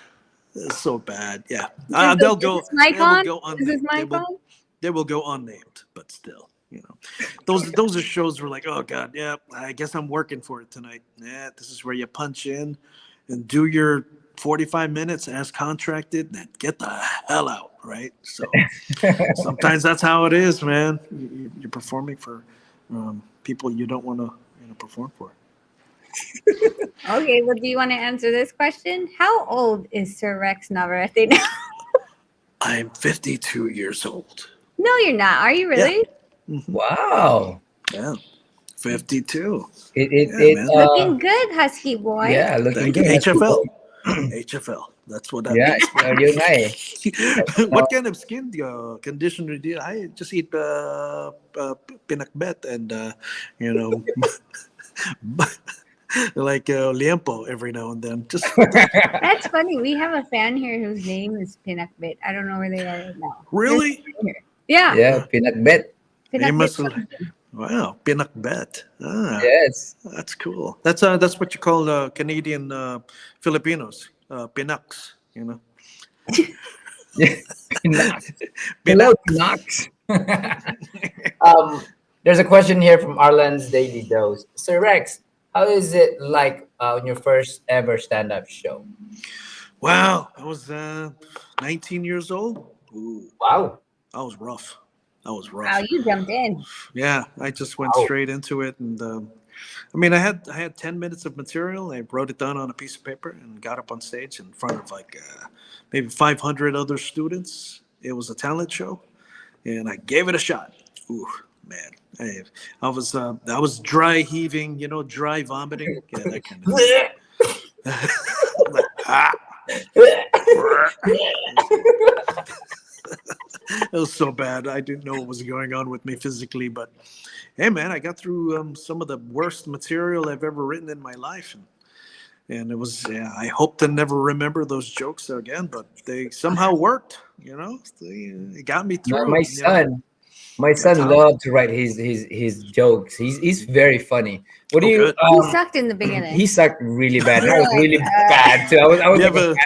it's so bad. Yeah, they'll go. Is this mic They will on? go Is this unnamed. mic on? They will go unnamed, but still, you know, those are shows where like, oh God, yeah, I guess I'm working for it tonight. Yeah, this is where you punch in and do your 45 minutes as contracted, then get the hell out, right? So sometimes that's how it is, man. You're performing for people you don't want to perform for. Okay, well, do you want to answer this question? How old is Sir Rex Navarrete now? I'm 52 years old. No, you're not. Are you really? Wow. Yeah, 52. Man. Looking good, husky boy. Yeah, looking Thank you. good. HFL. HFL. That's what that Yeah, means. yun nga eh. What kind of skin conditioner do you? I just eat pinakbet and you know, like liempo every now and then. Just That's funny. We have a fan here whose name is Pinakbit. I don't know where they are right now. really? Yeah. Yeah, pinakbet. They must Pinakbit. wow, pinakbet. Yes. That's cool. That's what you call Canadian Filipinos, pinaks. You know. Yeah. Knox. Hello, Knox. There's a question here from Arlen's Daily Dose. Sir Rex, how is it like on your first ever stand-up show? Wow, I was 19 years old. Ooh, Wow. that was rough. Wow, you jumped in. Yeah, I just went straight into it, and I mean, I had 10 minutes of material. I wrote it down on a piece of paper and got up on stage in front of like maybe 500 other students. It was a talent show, and I gave it a shot. Ooh, man, I was dry heaving, you know, dry vomiting, yeah, that kind of. Like, it was so bad. I didn't know what was going on with me physically, but hey, man, I got through some of the worst material I've ever written in my life, and it was. Yeah, I hope to never remember those jokes again, but they somehow worked. You know, they got me through. My son loved to write his jokes. He's very funny. What do you? Good. He sucked in the beginning. He sucked really bad. I was really bad too. I was You have like,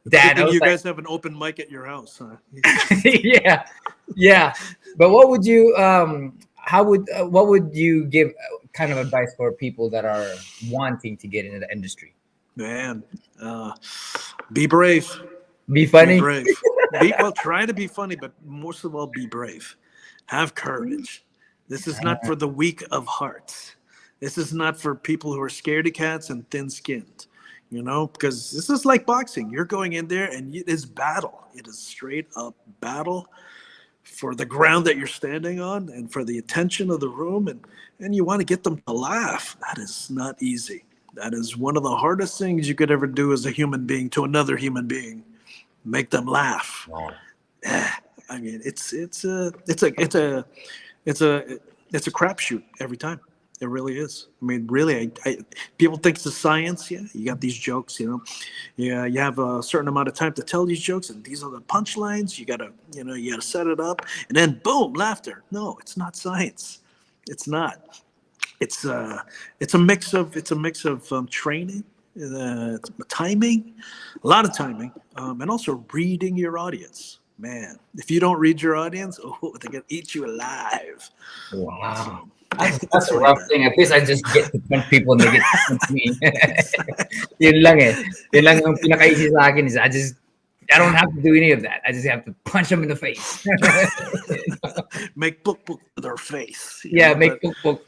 Dad, Dad. I was you like, guys have an open mic at your house, huh? yeah. But what would you what would you give kind of advice for people that are wanting to get into the industry? Man, be brave. Be funny. Be brave. Well, try to be funny, but most of all, be brave. Have courage. This is not for the weak of heart. This is not for people who are scaredy cats and thin-skinned. You know, because this is like boxing. You're going in there and it is battle. It is straight up battle for the ground that you're standing on and for the attention of the room. And you want to get them to laugh. That is not easy. That is one of the hardest things you could ever do as a human being to another human being. Make them laugh. Wow. I mean, it's a crapshoot every time. It really is. I mean, really, people think it's a science. Yeah, you got these jokes, you know. Yeah, you have a certain amount of time to tell these jokes, and these are the punchlines. You gotta set it up, and then boom, laughter. No, it's not science. It's not. It's a mix of training, timing, a lot of timing, and also reading your audience. Man, if you don't read your audience, they're gonna eat you alive. Wow. That's a rough thing. At least I just get to punch people and they get to punch me. Yun lang eh. Yun lang yung pinaka-easy sa akin is I don't have to do any of that. I just have to punch them in the face. Make book to their face. Yeah, make puk.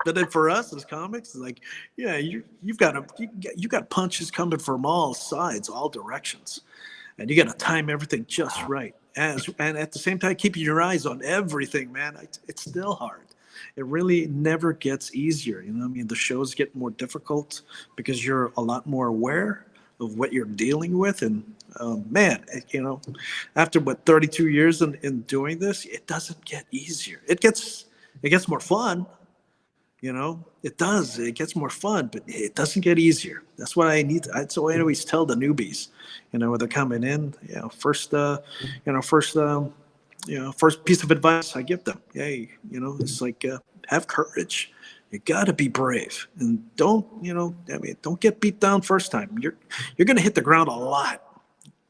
But then for us as comics, like, yeah, you've got punches coming from all sides, all directions, and you got to time everything just right. And at the same time, keeping your eyes on everything, man. It's still hard. It really never gets easier. You know what I mean? The shows get more difficult because you're a lot more aware of what you're dealing with. And man, you know, after 32 years in doing this, it doesn't get easier. It gets more fun. You know, it does. It gets more fun, but it doesn't get easier. That's what that's what I always tell the newbies. You know, when they're coming in, first piece of advice I give them, hey, you know, it's like have courage. You got to be brave, and don't get beat down first time. You're going to hit the ground a lot.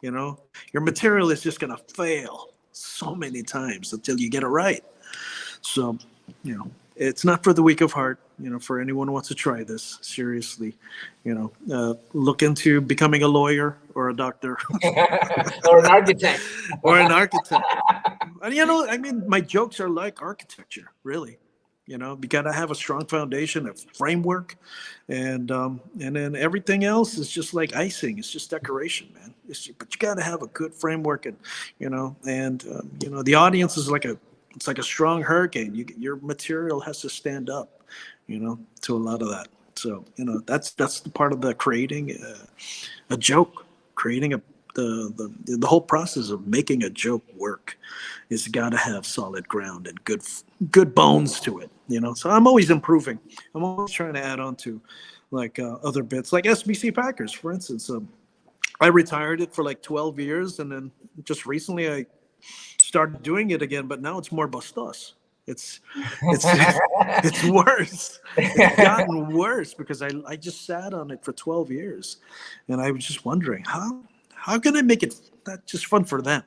You know, your material is just going to fail so many times until you get it right. So, you know, it's not for the weak of heart. You know, for anyone who wants to try this seriously, you know, look into becoming a lawyer or a doctor Or an architect. or an architect. And you know, I mean, my jokes are like architecture, really. You know, you got to have a strong foundation, a framework, and then everything else is just like icing. It's just decoration, man. But you got to have a good framework, and you know, the audience is like a strong hurricane. Your material has to stand up, you know, to a lot of that. So you know, that's the part of the creating a joke, creating the whole process of making a joke work is got to have solid ground and good bones to it, you know. So I'm always improving. I'm always trying to add on to like other bits, like SBC Packers, for instance. I retired it for like 12 years, and then just recently I started doing it again. But now it's more bastos. It's worse. It's gotten worse because I just sat on it for 12 years, and I was just wondering how can I make it not just fun for them?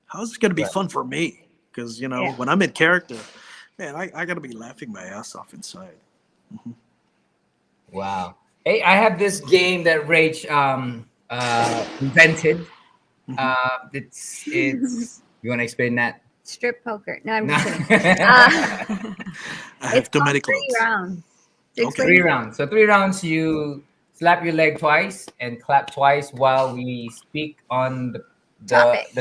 How's it going to be fun for me? Because, you know, when I'm in character, man, I got to be laughing my ass off inside. Mm-hmm. Wow. Hey, I have this game that Rach invented. It's you want to explain that? Strip poker. No, I'm No. just kidding. I have It's too called many 3 clothes. rounds. Okay. 3 rounds. So 3 rounds, you slap your leg twice and clap twice while we speak on the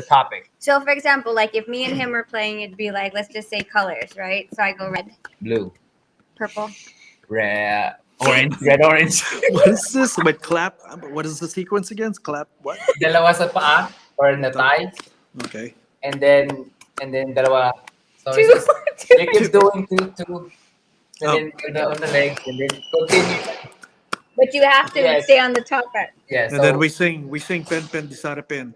topic. So, for example, like if me and him are playing, it'd be like, let's just say colors, right? So I go red, Blue, purple. red, orange, red, orange. What is this? Wait, clap. What is the sequence again? Clap what? Dalawa sa paa or in the thighs, Okay. and then dalawa. So Two. you keep doing two, and then on the legs, and then continue. But you have to stay on the top end. Yeah. And then we sing pen pen di sarapin.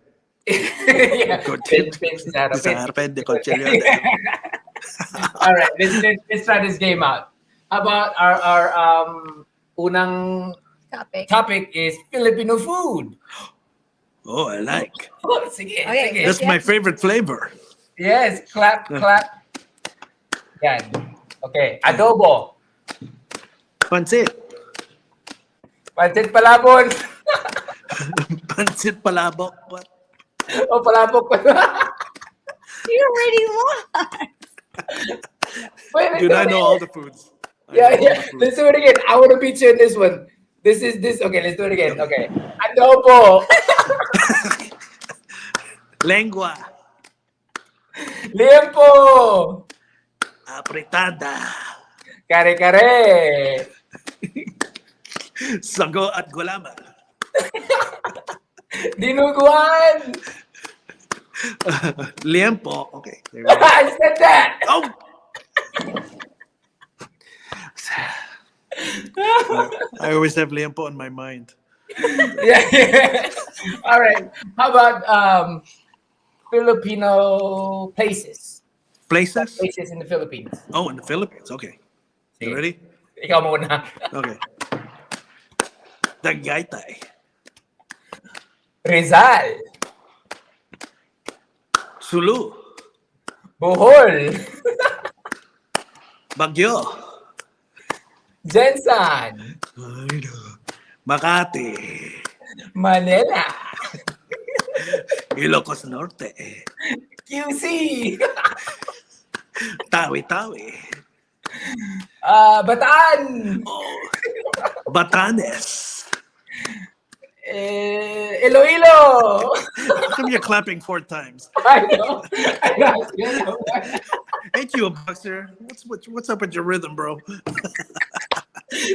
Yeah. Sarapin de concilio. All right, let's try this game out. How about our unang topic is Filipino food. Oh, I like. Oh, sige, Okay, sige. That's my favorite flavor. Yes, clap. Yan. Okay, adobo. Pancit. Pancit palabon. Pancit palabok. What? Oh, palabok. You already lost. Wait, Dude, I know all the foods. Yeah. Let's do it again. I want to beat you in this one. This. Okay, let's do it again. Okay. Adobo. Lengua. Liempo. Apretada. Kare-kare. Sago at gulama. Dinuguan. Liempo. Okay. There we go. I said that. Oh! I always have liempo in my mind. Yeah. All right. How about Filipino places? Places? Places in the Philippines. Oh, in the Philippines. Okay. You ready? Ikaw muna. Okay. Tagaytay. Rizal. Sulu. Bohol. Baguio. Jensen. Ay, no. Makati. Manila. Ilocos Norte. QC. Tawi-Tawi. Bataan. Oh, Batanes. Iloilo. How come you're clapping 4 times? I know. I know. Ain't you a boxer? What's up with your rhythm, bro?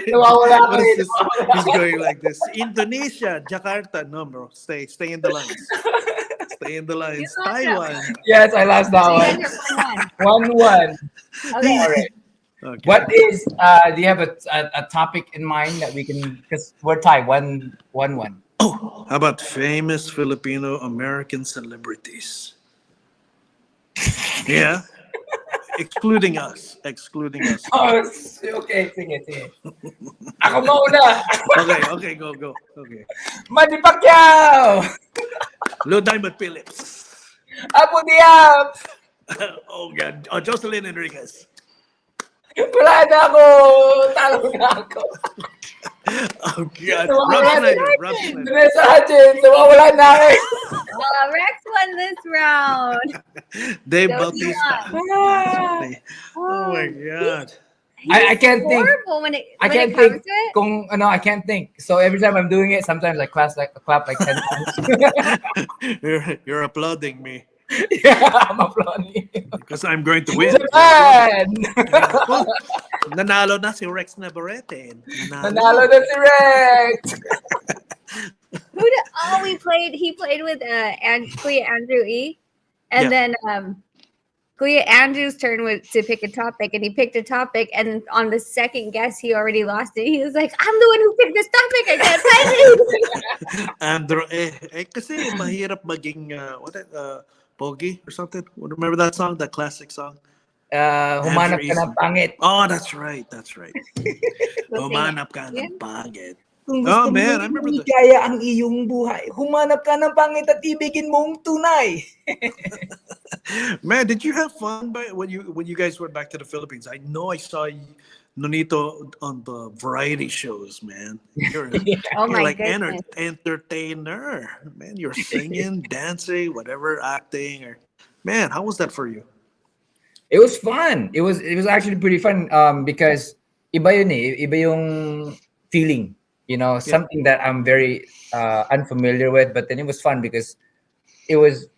Nawawala What ka is eh. this? He's going like this. Indonesia, Jakarta. No, bro. Stay in the lines. Stay in the You lines. lost that Taiwan. one. Yes, I lost that So you one. guys are 1-1. 1-1. Okay. All right. Okay. What is? Do you have a topic in mind that we can? Because we're tied 1-1. Oh, how about famous Filipino American celebrities? Yeah, excluding us. Excluding us. Oh, okay. Sige. Ako mauna. Okay, go. Okay. Manny Pacquiao. Lou Diamond Phillips. Apo Diab. Oh God. Oh, Jocelyn Enriquez. Wala na ako. Talo na ako. Oh God. Nawawala Rob Schneider. Vanessa Hudgens. Nawawala na ako. Rex won this round. Dave So you Bautista. won. Oh my God. I can't think. Horrible when it I when can't it comes think. to it. I can't think. So every time I'm doing it, sometimes I clap like 10 times. You're applauding me Yeah, I'm applauding. because I'm going to win. Japan! Oh, nanalo na si Rex Navarrete. Nanalo na si Rex! He played with Kuya Andrew E. And Yeah. then Kuya Andrew's turn was to pick a topic, and he picked a topic, and on the second guess he already lost it. He was like, I'm the one who picked this topic, I can't find it. Andrew, kasi mahirap maging, Pogi or something. Remember that song, that classic song? Humanap ka ng pangit. Oh, that's right. Humanap ka Yeah. ng pangit. Kung Oh, gusto man, mo I remember that. kaya ang iyong buhay, humanap ka ng pangit at ibigin mong tunay. Man, did you have fun when you guys went back to the Philippines? I know I saw Nonito on the variety shows, man. You're, Oh you're my like goodness. entertainer, man. You're singing, dancing, whatever, acting. Man, how was that for you? It was fun. It was actually pretty fun because iba yun eh. Iba yung feeling. You know, something that I'm very unfamiliar with, but then it was fun because it was,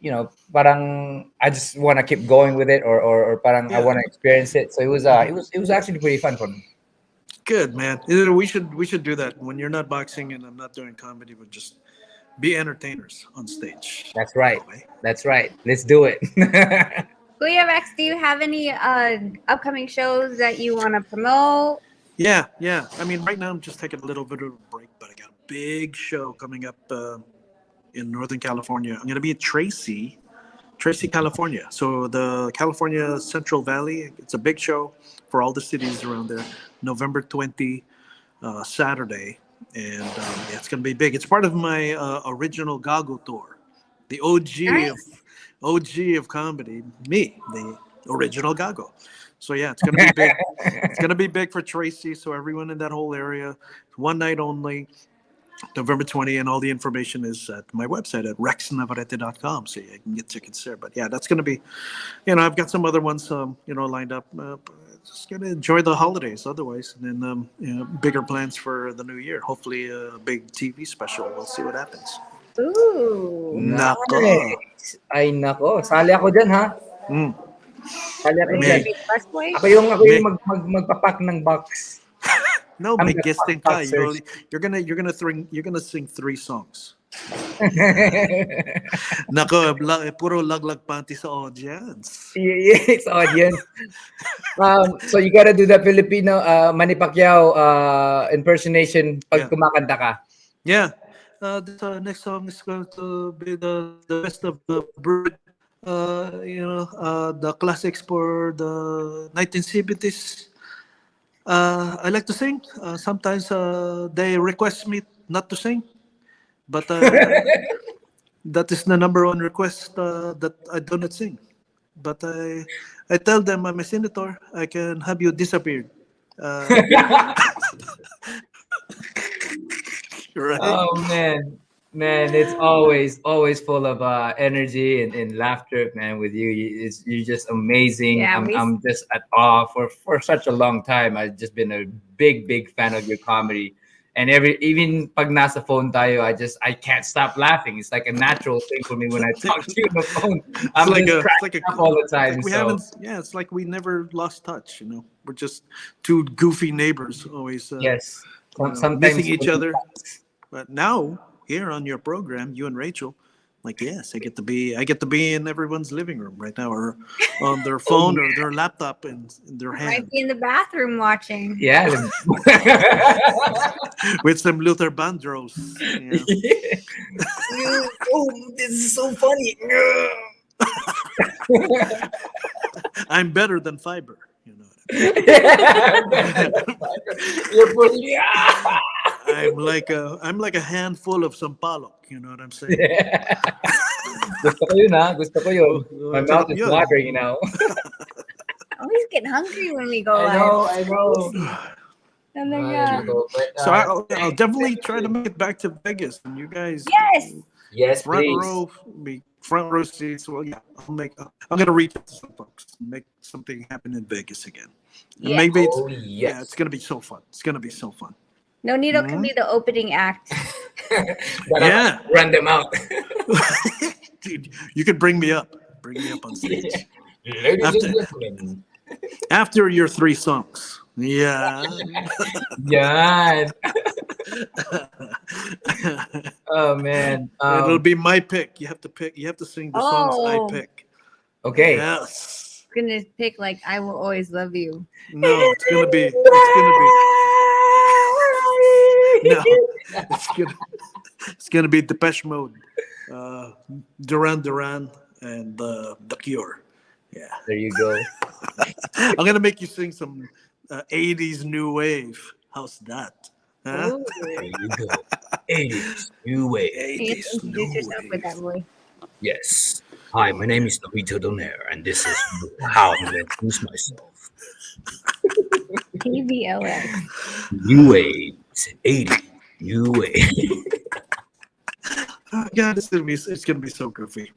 parang I just want to keep going with it or parang I Yeah. want to experience it. So it was actually pretty fun for me. Good, man. We should do that when you're not boxing and I'm not doing comedy, but just be entertainers on stage. That's right. Okay. That's right. Let's do it. Kuya Rex, do you have any upcoming shows that you want to promote? Yeah. I mean, right now I'm just taking a little bit of a break, but I got a big show coming up in Northern California. I'm going to be in Tracy, California. So the California Central Valley, it's a big show for all the cities around there. November 20, Saturday. And it's going to be big. It's part of my original Gago tour. The OG of comedy, me, the original Gago. So yeah, it's gonna be big. It's gonna be big for Tracy. So everyone in that whole area, one night only, November 20, and all the information is at my website at rexnavarrete.com. So you can get tickets there. But yeah, that's gonna be, I've got some other ones, lined up. Just gonna enjoy the holidays. Otherwise, and then bigger plans for the new year. Hopefully, a big TV special. We'll see what happens. Ooh. Nako. Nice. Ay nako, sali ako dyan ha. Sali ako Are you dyan. gonna be busboy? Ako yung magpapak ng box. No, I'm may the guesting ka. boxers. You're gonna sing 3 songs. Nako, puro laglag panty sa audience. Yes, audience. So you gotta do the Filipino Manny Pacquiao impersonation pag Yeah. kumakanta ka. Yeah. This next song is going to be the best of the breed. The classics for the 1970s. I like to sing. Sometimes they request me not to sing, but that is the number one request that I do not sing. But I tell them I'm a senator. I can have you disappeared. Uh, right? Oh man, it's always full of energy and laughter, man. With you, you're just amazing. Yeah, I'm just at awe for such a long time. I've just been a big fan of your comedy, and even pag nasa phone tayo, I can't stop laughing. It's like a natural thing for me when I talk to you on the phone. It's I'm like just a, it's like cracking a, up all the it's time. like we So haven't. Yeah, it's like we never lost touch. We're just two goofy neighbors, always, yes, missing sometimes each other. But now here on your program, you and Rachel, like yes, I get to be in everyone's living room right now, or on their oh, phone or their laptop in their might hand be in the bathroom watching. yeah. with some Luther Vandross. Oh, this is so funny. I'm better than fiber. You're putting, I'm like a handful of sampalok. You know what I'm saying? gusto ko yun, ha? Gusto ko yun. My mouth Sarap is yun. watering now. Always get hungry when we go I live. know. Talaga. But, So I'll definitely try to make it back to Vegas, and you guys Yes. yes, front please. row, be front row seats. Well, yeah, I'm gonna reach out to some folks, make something happen in Vegas again. And Yeah. maybe Oh, yeah, yes. it's gonna be so fun. It's gonna be so fun. Nonito can be the opening act. Yeah. Run them out. Dude, you could bring me up. Bring me up on stage. Ladies After- and gentlemen. After your 3 songs. Yeah. Yan. Oh, man. It'll be my pick. You have to pick. You have to sing the songs I Oh. pick. Okay. Yes. Gonna pick like I will always love you. No, it's gonna be. No, it's gonna be Depeche Mode, Duran Duran, and The Cure. Yeah. There you go. I'm gonna make you sing some 80s new wave. How's that? Huh? There you go. 80s new wave. You have to introduce yourself with that voice. Yes. Hi, my name is Nonito and this is how I'm going to introduce myself. TVLS. New waves. 80. New wave. God, it's gonna be so goofy.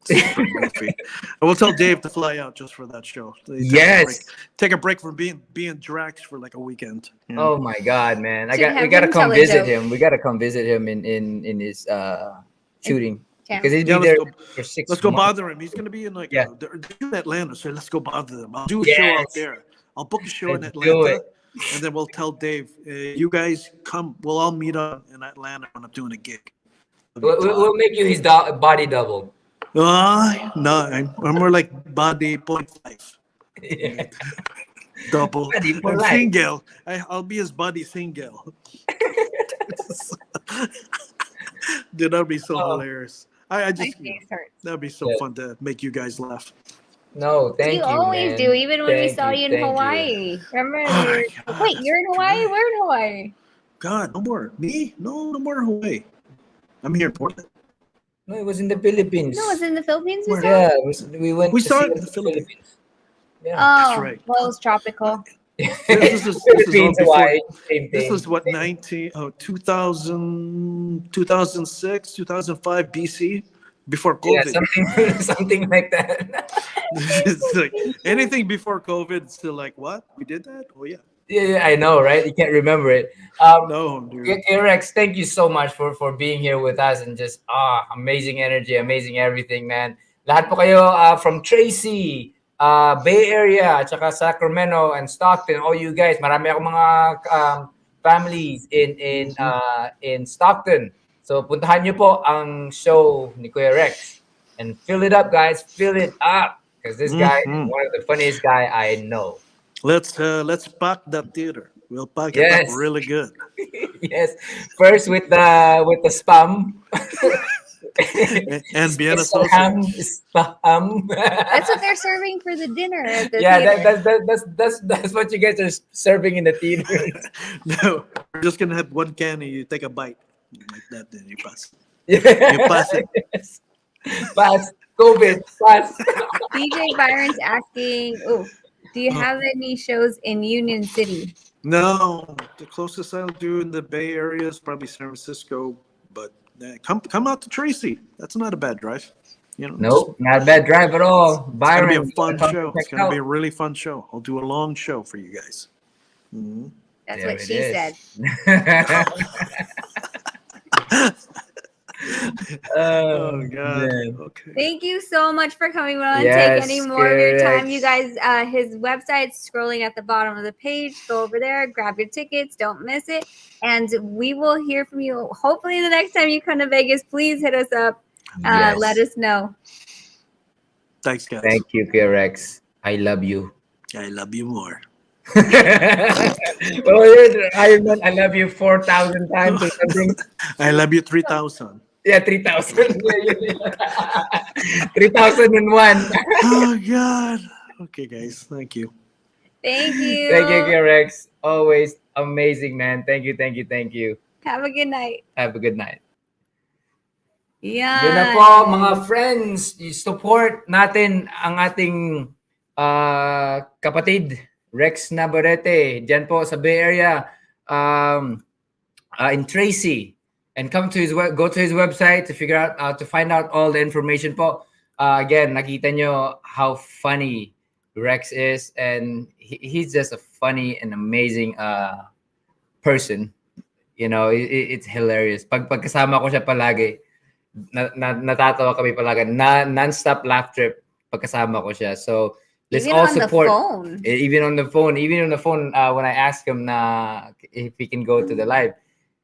Super goofy. I will tell Dave to fly out just for that show. Yes. Take a break from being Drax for like a weekend. Oh my God, man! Should We have gotta him come tell a visit joke. him. We gotta come visit him in his shooting Yeah. because he'd be Yeah, there for 6 let's go months. bother him. He's gonna be in like Yeah. they're in Atlanta, so let's go bother them. I'll do a show out Yes. there. I'll book a show in Let's do Atlanta, it. and then we'll tell Dave, you guys come. We'll all meet up in Atlanta when I'm doing a gig. We'll make you his body double. No, I'm more like body 0.5. Yeah. Double. Body for I'm life. single. I'll be his body single. Dude, that'd be so hilarious. I My just face hurts. that'd be so Yeah. fun to make you guys laugh. No, thank you. You always man. do, even when we Thank saw you in thank Hawaii. Remember? Oh We my were, God, wait, that's you're in Hawaii? great. We're in Hawaii. God, no more. Me? No more Hawaii. I'm here in Portland. No, it was in the Philippines. No, was it in the Philippines we saw? Yeah, we went. We to saw see it in the Philippines. Yeah. That's Oh, right. well, it was tropical. This is all Philippines, before. Hawaii, same This thing. was what 2000, 2006, 2005 BC, before Yeah, COVID. something like that. It's like anything before COVID, it's still like, what? We did that? Oh yeah. Yeah, I know, right? You can't remember it. No, dude. Rex, thank you so much for being here with us and just amazing energy, amazing everything, man. Lahat po kayo from Tracy, Bay Area, at saka Sacramento and Stockton. All you guys, marami akong mga families in Stockton. So puntahan niyo po ang show ni Kuya Rex and fill it up, guys. Fill it up because this guy is one of the funniest guy I know. Let's pack that theater. We'll pack it up Yes. really good. Yes, first with the spam And Vienna Special sausage. spam. That's what they're serving for the dinner at the Yeah, theater. that's what you guys are serving in the theater. No, we're just gonna have one can and you take a bite. Like that, then you pass. You pass it. Pass COVID. Pass. DJ Byron's asking, oh, do you have any shows in Union City? No, the closest I'll do in the Bay Area is probably San Francisco. But come out to Tracy. That's not a bad drive. You know, Nope, not a bad drive at all. it's gonna be a Byron, you fun gotta come show. check It's gonna be a out. really fun show. I'll do a long show for you guys. That's There what it she said. is. Oh God. Man. Okay. Thank you so much for coming. We don't take any Yes, more of your time. correct. You guys, his website's scrolling at the bottom of the page. Go over there, grab your tickets, don't miss it. And we will hear from you. Hopefully the next time you come to Vegas, please hit us up. Yes. Let us know. Thanks, guys. Thank you, Rex. I love you. I love you more. Oh, yeah, Iron Man, I love you 4,000 times or something. I love you 3,000. Yeah, 3,000. Yeah. 3,001. Oh God. Okay, guys. Thank you. Thank you. Thank you, Rex. Always amazing, man. Thank you, thank you, thank you. Have a good night. Have a good night. Yeah. Yun na po, mga friends. Support natin ang ating kapatid, Rex Navarrete. Diyan po sa Bay Area, in Tracy. And come to go to his website to figure out, to find out all the information po. Again, nakita nyo how funny Rex is, and he's just a funny and amazing person. You know, it's hilarious. Pagkasama ko siya palagi, natatawa kami palagi. Non-stop laugh trip pagkasama ko siya. So let's Even all on support. the phone. Even on the phone, when I ask him na if he can go to the live,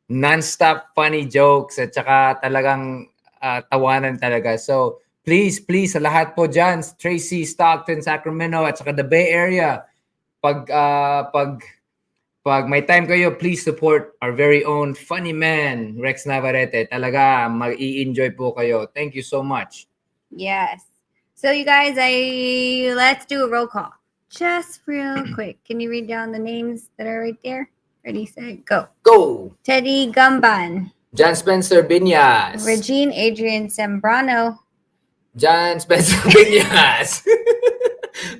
non-stop funny jokes at saka talagang tawanan talaga. So please, sa lahat po dyan, Tracy, Stockton, Sacramento, at saka the Bay Area, pag may time kayo, please support our very own funny man, Rex Navarrete. Talaga, mag-i-enjoy po kayo. Thank you so much. Yes. So you guys, let's do a roll call. Just real quick. Can you read down the names that are right there? Ready, set, go. Go! Teddy Gumban. John Spencer Binyas. Regine Adrian Sembrano. John Spencer Binyas.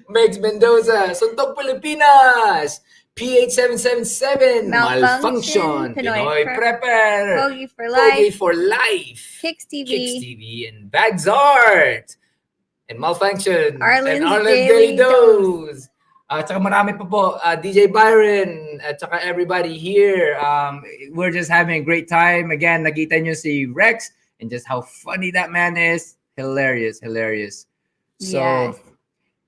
Megs Mendoza. Suntok Pilipinas. PH777. Malfunction. Pinoy Prepper. Pogi for Life. Pogi for Life. Kicks TV. Kicks TV. And Bags Art. And Malfunction. Arlen's and Daily Daily Dose. At saka marami pa po. DJ Byron. At saka everybody here. We're just having a great time. Again, nakita nyo si Rex. And just how funny that man is. Hilarious. So, Yes.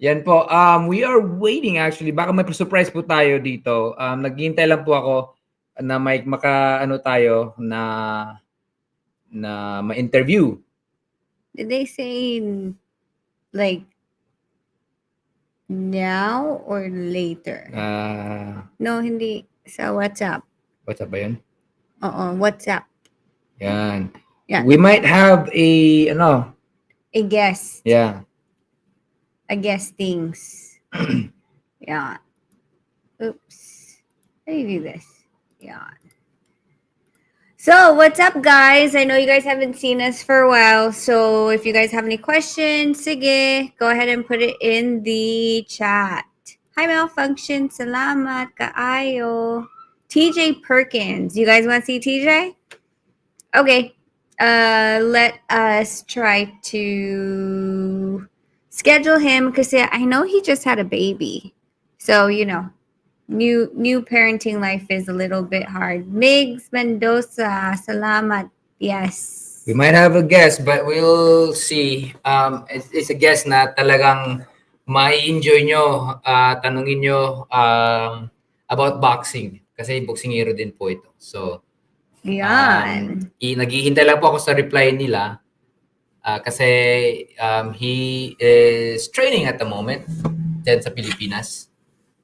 yan po. We are waiting actually. Baka may surprise po tayo dito. Naghihintay lang po ako na may tayo na ma-interview. Did they say like now or later? No, hindi. Sa WhatsApp. WhatsApp ba yun? Oo, WhatsApp. Yan. Yeah. We might have a guest. Yeah. A guestings. Yeah. Oops. How do you do this? Yeah. So, what's up, guys? I know you guys haven't seen us for a while. So, if you guys have any questions, sige, go ahead and put it in the chat. Hi, Malfunction. Salamat kaayo. TJ Perkins. You guys want to see TJ? Okay. Let us try to schedule him because I know he just had a baby. So, you know, new parenting life is a little bit hard. Migs Mendoza, salamat. Yes. We might have a guest, but we'll see. It's a guest na talagang mai-enjoy nyo, tanungin nyo about boxing. Kasi boxingero din po ito. So, yan. Naghihintay lang po ako sa reply nila. Kasi he is training at the moment dyan sa Pilipinas.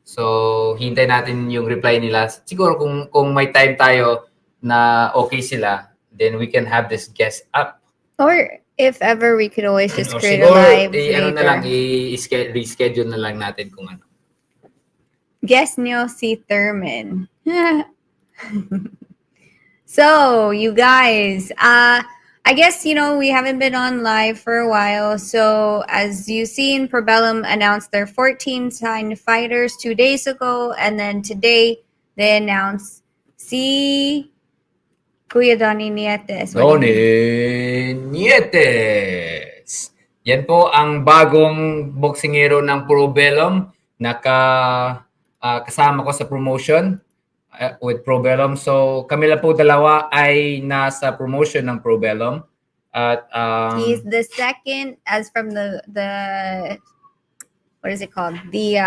So, hintay natin yung reply nila. Siguro kung may time tayo na okay sila, then we can have this guest up. Or if ever, we could always just create a siguro, live ano na later. lang, reschedule na lang natin kung ano. Guess nyo si Thurman. So, you guys, I guess, we haven't been on live for a while. So, as you see, in Probellum announced their 14 signed fighters 2 days ago. And then today, they announced si Kuya Donnie Nietes. What do you think? Nietes. Yan po ang bagong boksingero ng Probellum. Kasama ko sa promotion with Probellum. So kami lang po dalawa ay nasa promotion ng Probellum. At He's the second, as from the what is it called? The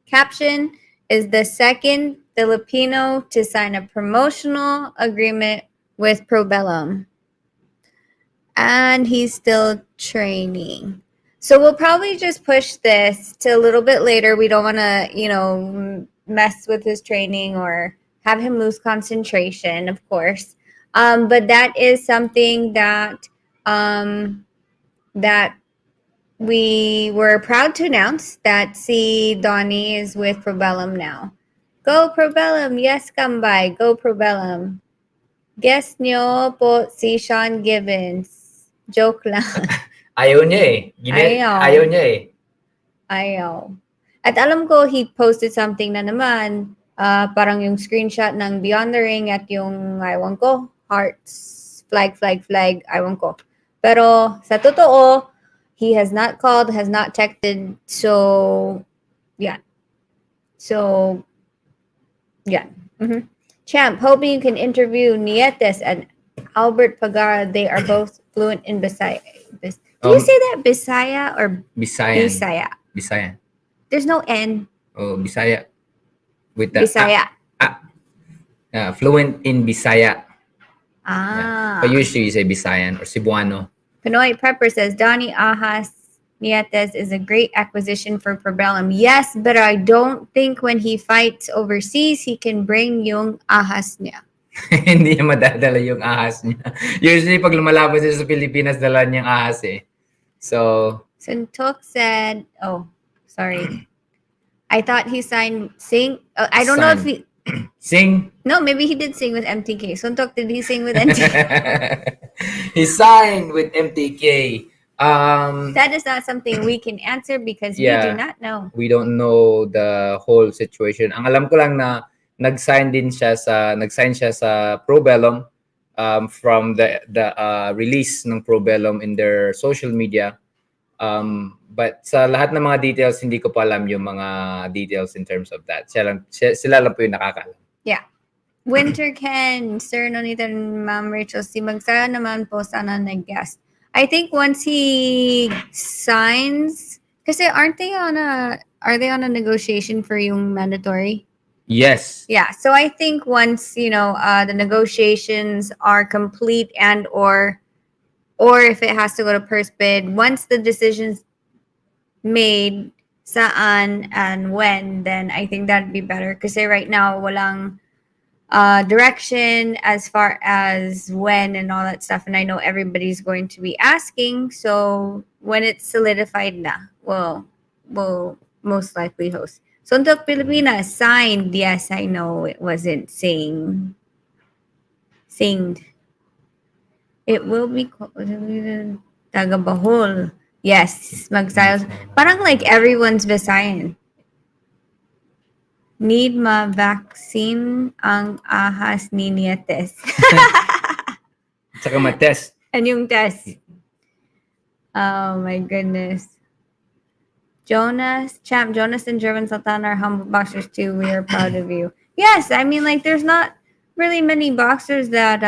caption is the second Filipino to sign a promotional agreement with Probellum. And he's still training. So we'll probably just push this to a little bit later. We don't want to, mess with his training or have him lose concentration, of course. But that is something that that we were proud to announce, that si Donnie is with Probellum now. Go Probellum! Yes, Kambay! Go Probellum! Guest nyo po si Sean Gibbons. Joke lang. ayaw niya eh. Ayaw niya eh. Ayaw. At alam ko, he posted something na naman, parang yung screenshot ng Beyond the Ring at yung, ewan ko, hearts, flag, ewan ko. Pero sa totoo, he has not called, has not texted. So, yeah. Mm-hmm. Champ, hoping you can interview Nietes and Albert Pagara. They are both fluent in Bisaya. Do you say that Bisaya or Bisayan. Bisaya? Bisayan. There's no N. Oh, Bisaya. With the Bisaya. Fluent in Bisaya. Ah. But usually you say Bisayan or Cebuano. Pinoy Pepper says Donnie Ahas Nietes is a great acquisition for Probellum. Yes, but I don't think when he fights overseas, he can bring yung ahas niya. Hindi niya madadala yung ahas niya. Usually, pag lumalaban siya sa Pilipinas, dala niyang ahas eh. So, Suntok said, oh, sorry. I thought he signed Sing. I don't know if he... Sing? No, maybe he did sing with MTK. Suntok, did he sing with MTK? He signed with MTK. That is not something we can answer because we do not know. We don't know the whole situation. Ang alam ko lang na nag-sign siya sa Probellum from the release ng Probellum in their social media. But sa lahat ng mga details, hindi ko pa alam yung mga details in terms of that. Sila lang po yung nakakaalam. Yeah. Winter Ken, Sir Nonito and Ma'am Rachel, si Magsaya naman po sana nag-guest. I think once he signs, kasi are they on a negotiation for yung mandatory? Yes. Yeah. So I think once, the negotiations are complete and or if it has to go to purse bid, once the decision's made saan and when, then I think that'd be better. Kasi right now, walang direction as far as when and all that stuff. And I know everybody's going to be asking. So when it's solidified na, we'll most likely host. Suntok Pilipinas signed. Yes, I know it wasn't singed. It will be Taga Bahol. Yes, Magsayos. Parang like everyone's Visayan. Need ma-vaccine ang ahas ni Nietes. Saka ma-test. And yung test. Oh my goodness. Jonas and German Sultan are humble boxers too. We are proud of you. Yes, I mean, like, there's not really many boxers that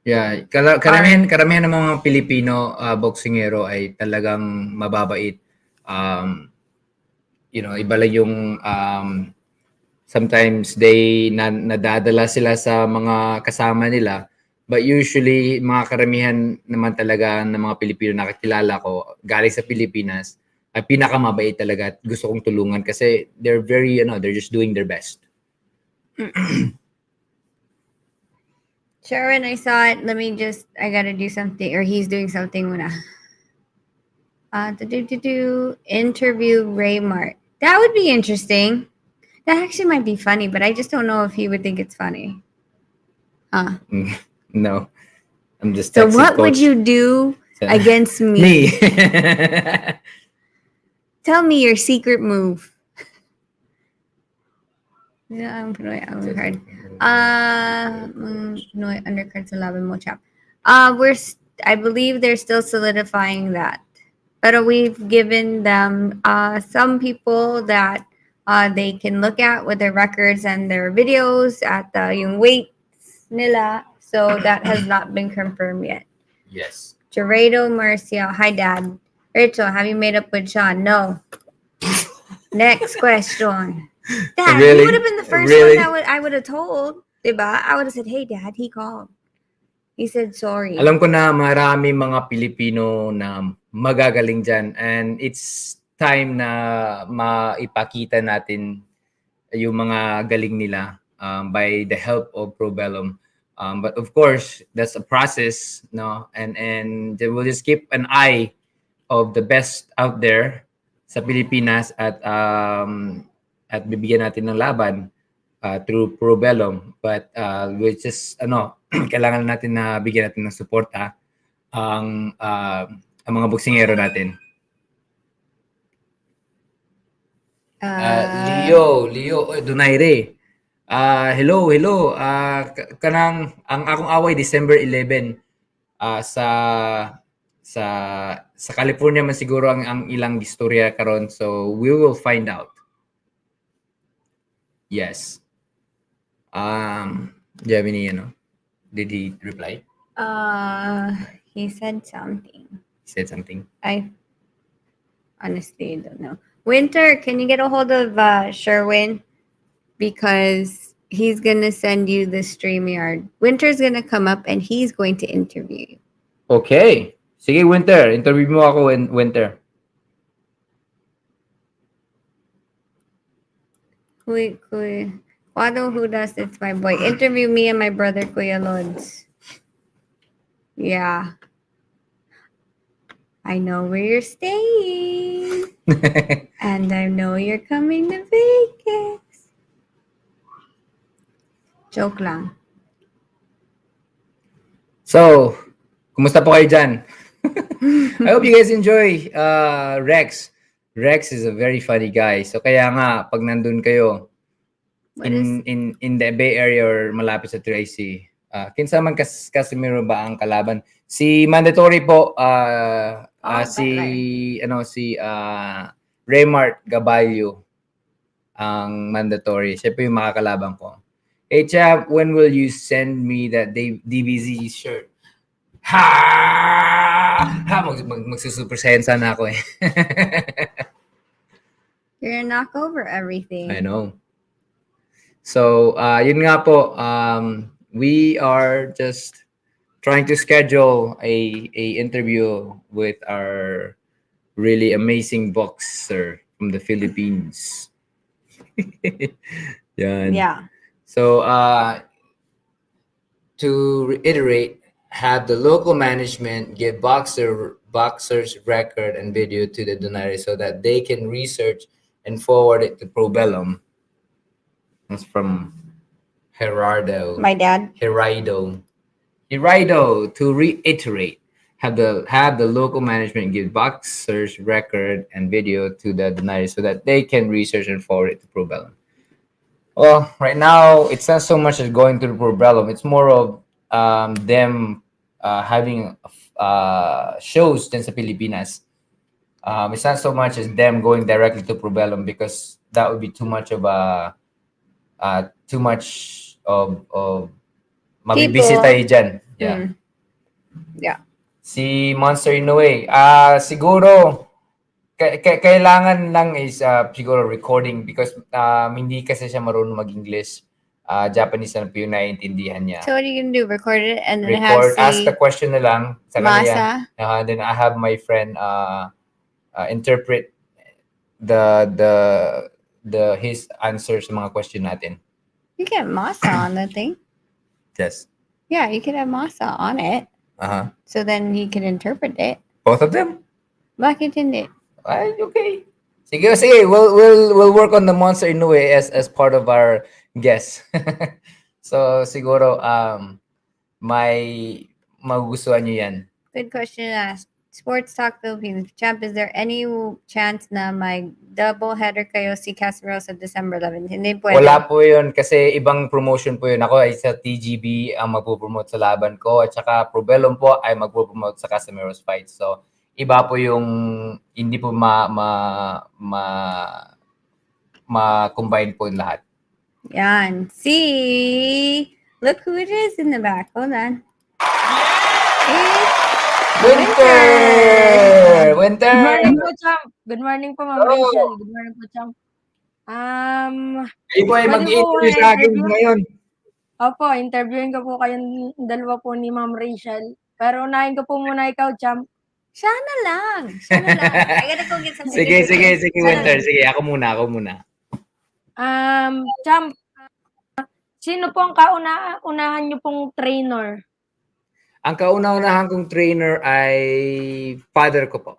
Yeah, karamihan ng mga Pilipino boksingero ay talagang mababait. Iba lang yung sometimes they nadadala sila sa mga kasama nila, but usually mga karamihan naman talaga ng mga Pilipino na kakilala ko galing sa Pilipinas ay pinakamabait talaga at gusto kong tulungan kasi they're very they're just doing their best. Sharon, I saw it. I gotta do something, or he's doing something muna. Interview Ray Mart. That would be interesting. That actually might be funny, but I just don't know if he would think it's funny. No. I'm the So sexy what would coach. you do against me? Me. Tell me your secret move. Yeah, ang Pinoy undercard. Pinoy undercard sa laban mo, chap. I believe they're still solidifying that. But we've given them some people that they can look at with their records and their videos at the yung weights nila. So that has not been confirmed yet. Yes. Gerardo Marcia, hi dad. Rachel, have you made up with Sean? No. Next question. Dad, Really? you would have been the first Really? one that I would have told. Diba? I would have said, hey dad, he called. He said sorry. Alam ko na marami mga Pilipino na magagaling dyan, and it's time na maipakita natin yung mga galing nila by the help of Probellum. But of course, that's a process, no? And we'll just keep an eye of the best out there sa Pilipinas at bibigyan natin ng laban through Probellum. But which is kailangan natin na bigyan natin ng suporta ang mga boksingero natin. Leo, Donaire. Hello. Kanang ang akong away December 11 sa California man siguro ang ilang istorya karon, so we will find out. Yes. Do you have any, did he reply? He said something. He said something. I honestly don't know. Winter, can you get a hold of Sherwin? Because he's gonna send you the StreamYard. Winter's gonna come up and he's going to interview you. Okay. Sige, Winter. Interview mo ako, Winter. Kuya. Wado Hudas, it's my boy. Interview me and my brother, Kuya Lods. Yeah. I know where you're staying. And I know you're coming to Vegas. Joke lang. So, kumusta po kayo dyan? I hope you guys enjoy Rex. Rex is a very funny guy. So kaya nga, pag nandun kayo in the Bay Area or malapit sa 3IC, kinsa man Casimiro ba ang kalaban? Si mandatory po si Raymart Gabalio ang mandatory. Siya po yung makakalaban ko. Hey chap, when will you send me that DBZ shirt? Magsusuper saiyan sana ako eh. You're gonna knock over everything. I know. So, yun nga po, we are just trying to schedule a interview with our really amazing boxer from the Philippines. Yan. Yeah. So, to reiterate, have the local management give boxers record and video to the Donaire so that they can research and forward it to Probellum. That's from Gerardo. My dad. Gerardo. To reiterate, have the local management give boxers record and video to the Donaire so that they can research and forward it to Probellum. Well, right now it's not so much as going to the Probellum. It's more of them having shows din sa Pilipinas. It's not so much as them going directly to Probellum because that would be too much of mabibisita tayo dyan. Yeah. Yeah. Si Monster Inoue, siguro kailangan lang is siguro recording because hindi kasi siya marunong mag-English. Japanese na po yung naiintindihan niya. So what are you gonna do? Record it and then ask the question na lang sa kanya. Then I have my friend interpret his answers sa mga question natin. You can have Masa on the thing. Yes. Yeah, you could have Masa on it. So then he can interpret it. Both of them? Bakit hindi? Okay. Sige. We'll work on the Monster Inoue as part of our guests. So siguro my magugustuhan nyo yan. Good question asked. Sports Talk Philippines. Champ, is there any chance na may double header kayo si Casemiro sa December 11? Hindi pwede. Wala po yun kasi ibang promotion po yun. Ako ay sa TGB ang magpo-promote sa laban ko at saka Probellum po ay magpo-promote sa Casemiro's fight. So, iba po yung hindi po ma-combine po yung lahat. Yan. See? Look who it is in the back. Hold on. It's Winter! Good morning po, Champ. Good morning po, Ma'am Rachel. Good morning po, Champ. Kayo po ay Pwede mag-interview po sa akin interview? ngayon. Opo, interviewin ko po kayong dalawa po ni Ma'am Rachel. Pero unahin ko po muna ikaw, Champ. Siya na lang. Siya na lang. I gotta go get something. Sige, to drink. Winter. Sige, ako muna. Champ, sino po ang unahan niyo pong trainer? Ang kauna-unahan kong trainer ay father ko po.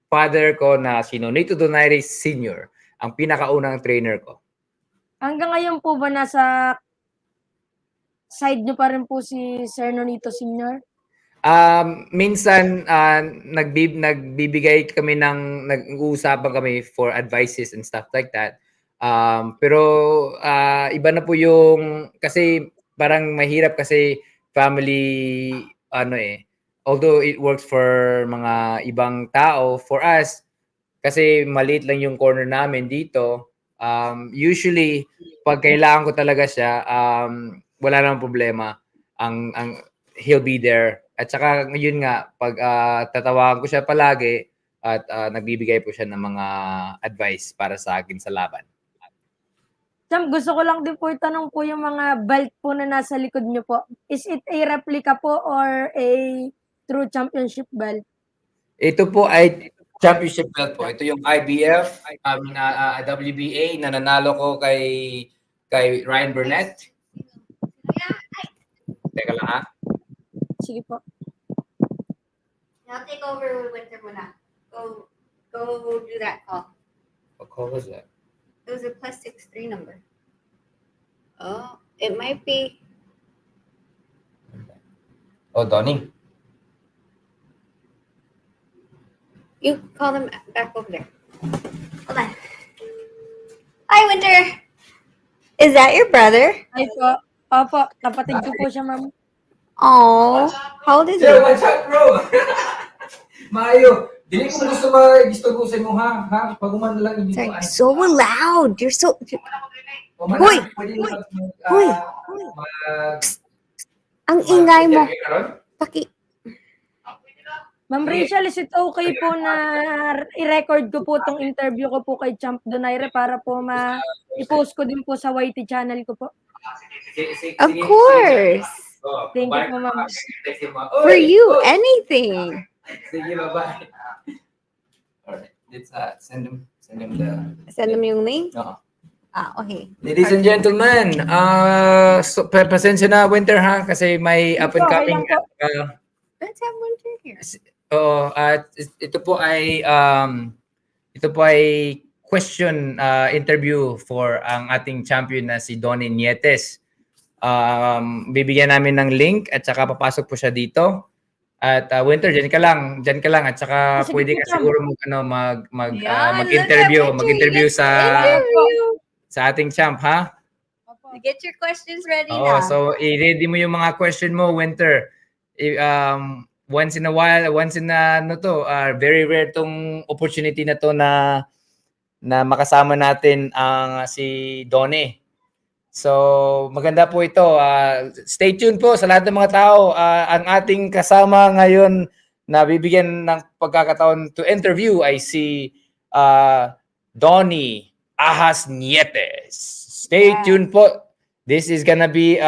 Father ko na si Nonito and Rachel Sr. Ang pinakaunang trainer ko. Hanggang ngayon po ba nasa side niyo pa rin po si Sir Nonito Sr.? Minsan nagbibigay kami nag-uusapan kami for advices and stuff like that. Pero iba na po yung kasi parang mahirap kasi family although it works for mga ibang tao, for us kasi maliit lang yung corner namin dito. Usually pag kailangan ko talaga siya, wala namang problema. Ang he'll be there. At saka ngayon nga pag tatawagan ko siya palagi at nagbibigay po siya ng mga advice para sa akin sa laban. Champ, gusto ko lang din po itanong po yung mga belt po na nasa likod niyo po. Is it a replica po or a true championship belt? Ito po ay championship belt po. Ito yung IBF, WBA na nanalo ko kay Ryan Burnett. Teka lang ha. Sige po. I'll take over with Winter muna. Go do that call. What call was that? It was a +63 number. Oh, it might be. Oh, Donnie. You call them back over there. Hold on. Hi, Winter. Is that your brother? Ay po. Opo, kapatid ko po siya, ma'am. Oh, how old is he? Yo, what's up, bro? Mayo, dili ko gusto sa mo ha. Pag umano lang hindi Sorry, ko so loud. You're so. Hoy! Hoy! Ang ingay mo. Paki. Ma'am Rachel, is it okay po na i-record ko po tong interview ko po kay Champ Donaire para po i-post ko din po sa YT channel ko po? Of course. Thank you po, ma'am. For you, anything. Sige, bye-bye. Alright, let's send them Send them yung link? Oo. Okay. Ladies and gentlemen, pasensya na Winter ha kasi may up and coming. Let's have Winter here. At ito po ay question interview for ang ating champion na si Donnie Nietes. Bibigyan namin ng link at saka papasok po siya dito. At Winter, diyan ka lang at saka pwede ka siguro mag-interview sa ating champ, ha? Get your questions ready Oo, na. so i-ready mo yung mga question mo, Winter. Once in a while, very rare tong opportunity na to na makasama natin ang si Donnie. So, maganda po ito. Stay tuned po sa lahat ng mga tao. Ang ating kasama ngayon na bibigyan ng pagkakataon to interview ay si Donnie Ahas Nietes. Stay tuned po. This is gonna be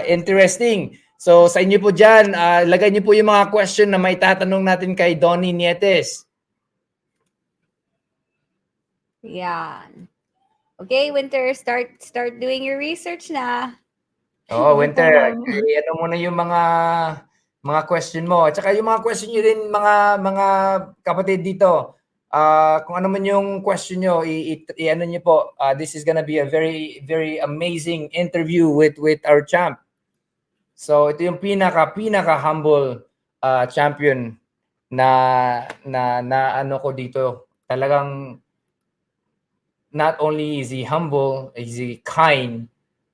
interesting. So, sa inyo po dyan, lagay niyo po yung mga question na may tatanong natin kay Donnie Nietes. Yan. Okay, Winter, start doing your research na. Oo, Winter. Ano muna yung mga question mo. At saka yung mga question nyo rin, mga kapatid dito. Kung ano man yung question nyo, i-ano nyo po. This is gonna be a very, very amazing interview with our champ. So, ito yung pinaka-humble champion na ano ko dito. Talagang not only is he humble, is he kind,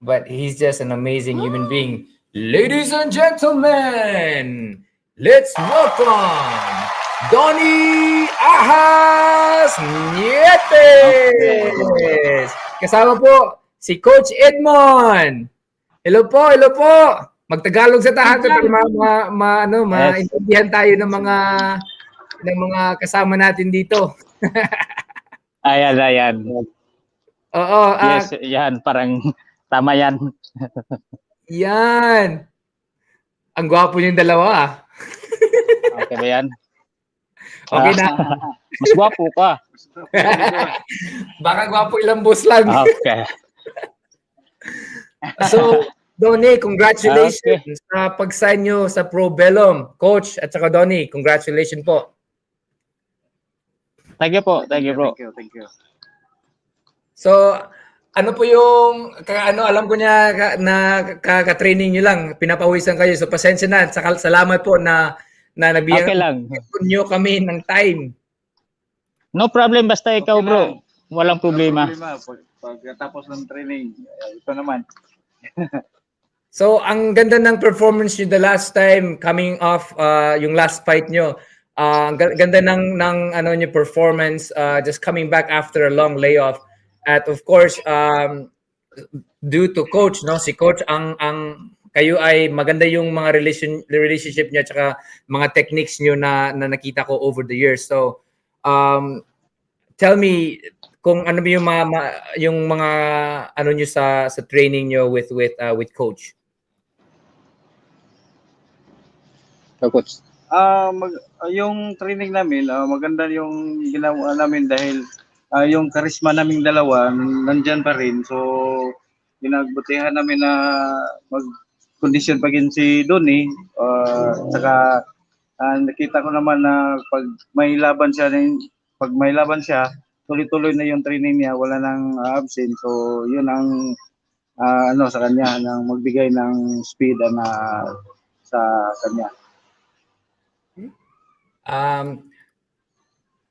but he's just an amazing human being. Ladies and gentlemen, let's welcome Donnie Ahas Nietes! Kasama po si Coach Edmond. Hello po, hello po. Magtagalog sa tahan para maintindihan tayo ng mga kasama natin dito. Ayan. Oo, Yes, yan. Parang tama yan. yan. Ang gwapo yung dalawa. Okay ba yan? Okay na. Mas gwapo ka. Baka gwapo ilang boss lang. Okay. So, Donnie, congratulations sa pag-sign nyo sa Pro Bellum. Coach at saka Donnie, congratulations po. Thank you po. Thank you, bro. Thank you. So, ano po yung alam ko niya na ka-training niyo lang, pinapawisan kayo. So, pasensya na. Salamat po na nabigyan Okay lang. niyo kami ng time. No problem. Basta ikaw, bro. Walang problema. Pagkatapos ng training, ito naman. So, ang ganda ng performance niyo the last time coming off yung last fight niyo. Ang ganda ng niyo performance just coming back after a long layoff. At of course, due to coach, no, si coach ang kayo ay maganda yung mga relationship niya at mga techniques niyo na nakita ko over the years. So, tell me kung ano ba yung mga ano niyo sa training niyo with coach. Coach. Yung training namin, maganda yung ginawa namin dahil yung karisma naming dalawa nandyan pa rin. So, pinagbutihan namin na mag-condition pa rin si Donnie. Saka nakita ko naman na pag may laban siya, tuloy-tuloy na yung training niya, wala nang absent. So, yun ang sa kanya, nang magbigay ng speed sa kanya.